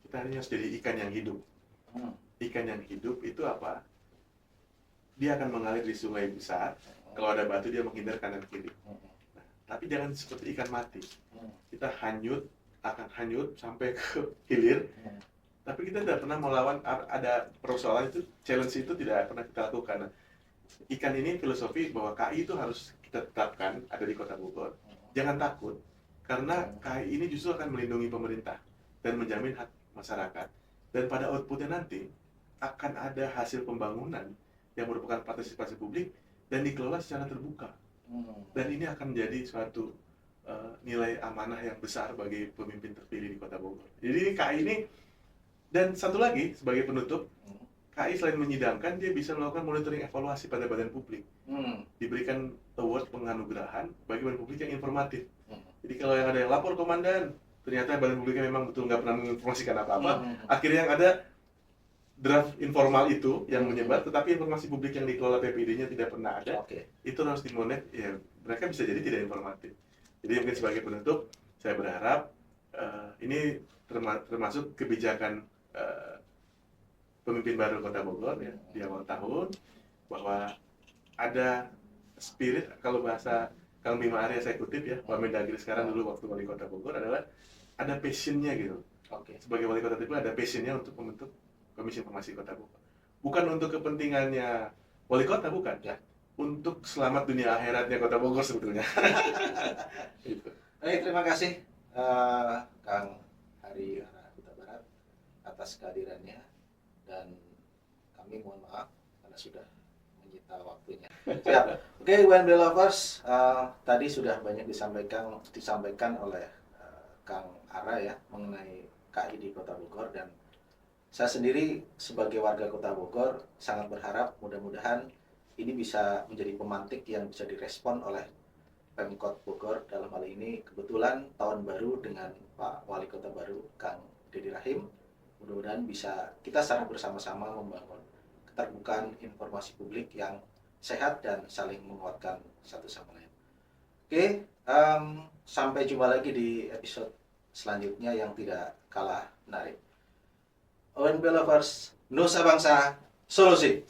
kita hanya harus jadi ikan yang hidup. Ikan yang hidup itu apa? Dia akan mengalir di sungai besar. Kalau ada batu dia menghindar kanan kiri. Nah, tapi jangan seperti ikan mati. Kita akan hanyut sampai ke hilir. Tapi kita tidak pernah melawan ada persoalan itu, challenge itu tidak pernah kita lakukan. Nah, ikan ini filosofi bahwa KI itu harus kita tetapkan ada di Kota Bogor. Jangan takut, karena KI ini justru akan melindungi pemerintah. dan menjamin hak masyarakat. Dan pada outputnya nanti akan ada hasil pembangunan yang merupakan partisipasi publik dan dikelola secara terbuka. Dan ini akan menjadi suatu nilai amanah yang besar bagi pemimpin terpilih di Kota Bogor. Jadi KAI ini, dan satu lagi sebagai penutup, KAI selain menyidangkan, dia bisa melakukan monitoring evaluasi pada badan publik. Diberikan award penganugerahan bagi badan publik yang informatif. Jadi kalau yang ada yang lapor komandan, ternyata badan publiknya memang betul nggak pernah menginformasikan apa-apa, akhirnya yang ada draft informal itu yang menyebar, tetapi informasi publik yang dikelola PPID-nya tidak pernah ada. Itu harus dimonet, ya mereka bisa jadi tidak informatif. Jadi mungkin sebagai penutup, saya berharap ini termasuk kebijakan pemimpin baru Kota Bogor ya, di awal tahun, bahwa ada spirit, kalau bahasa Kang Bima Arya saya kutip ya, Pak Mendagri sekarang dulu waktu wali kota Bogor, adalah ada passionnya gitu. Sebagai wali kota itu ada passionnya untuk membentuk Komisi Informasi Kota Bogor. Bukan untuk kepentingannya wali kota, bukan ya, untuk selamat dunia akhiratnya Kota Bogor sebetulnya. Gitu. Baik, terima kasih Kang Hari Ara Huta Barat atas kehadirannya, dan kami mohon maaf karena sudah menyita waktunya. Siap. Oke, UNB Lovers, tadi sudah banyak disampaikan oleh Kang Ara ya mengenai KAI di Kota Bogor, dan saya sendiri sebagai warga Kota Bogor sangat berharap mudah-mudahan ini bisa menjadi pemantik yang bisa direspon oleh Pemkot Bogor. Dalam hal ini kebetulan tahun baru dengan Pak Wali Kota baru Kang Deddy Rahim, mudah-mudahan bisa kita secara bersama-sama membangun keterbukaan informasi publik yang sehat dan saling menguatkan satu sama lain. Oke, sampai jumpa lagi di episode selanjutnya yang tidak kalah menarik. ONB Lovers, Nusa Bangsa, Solusi.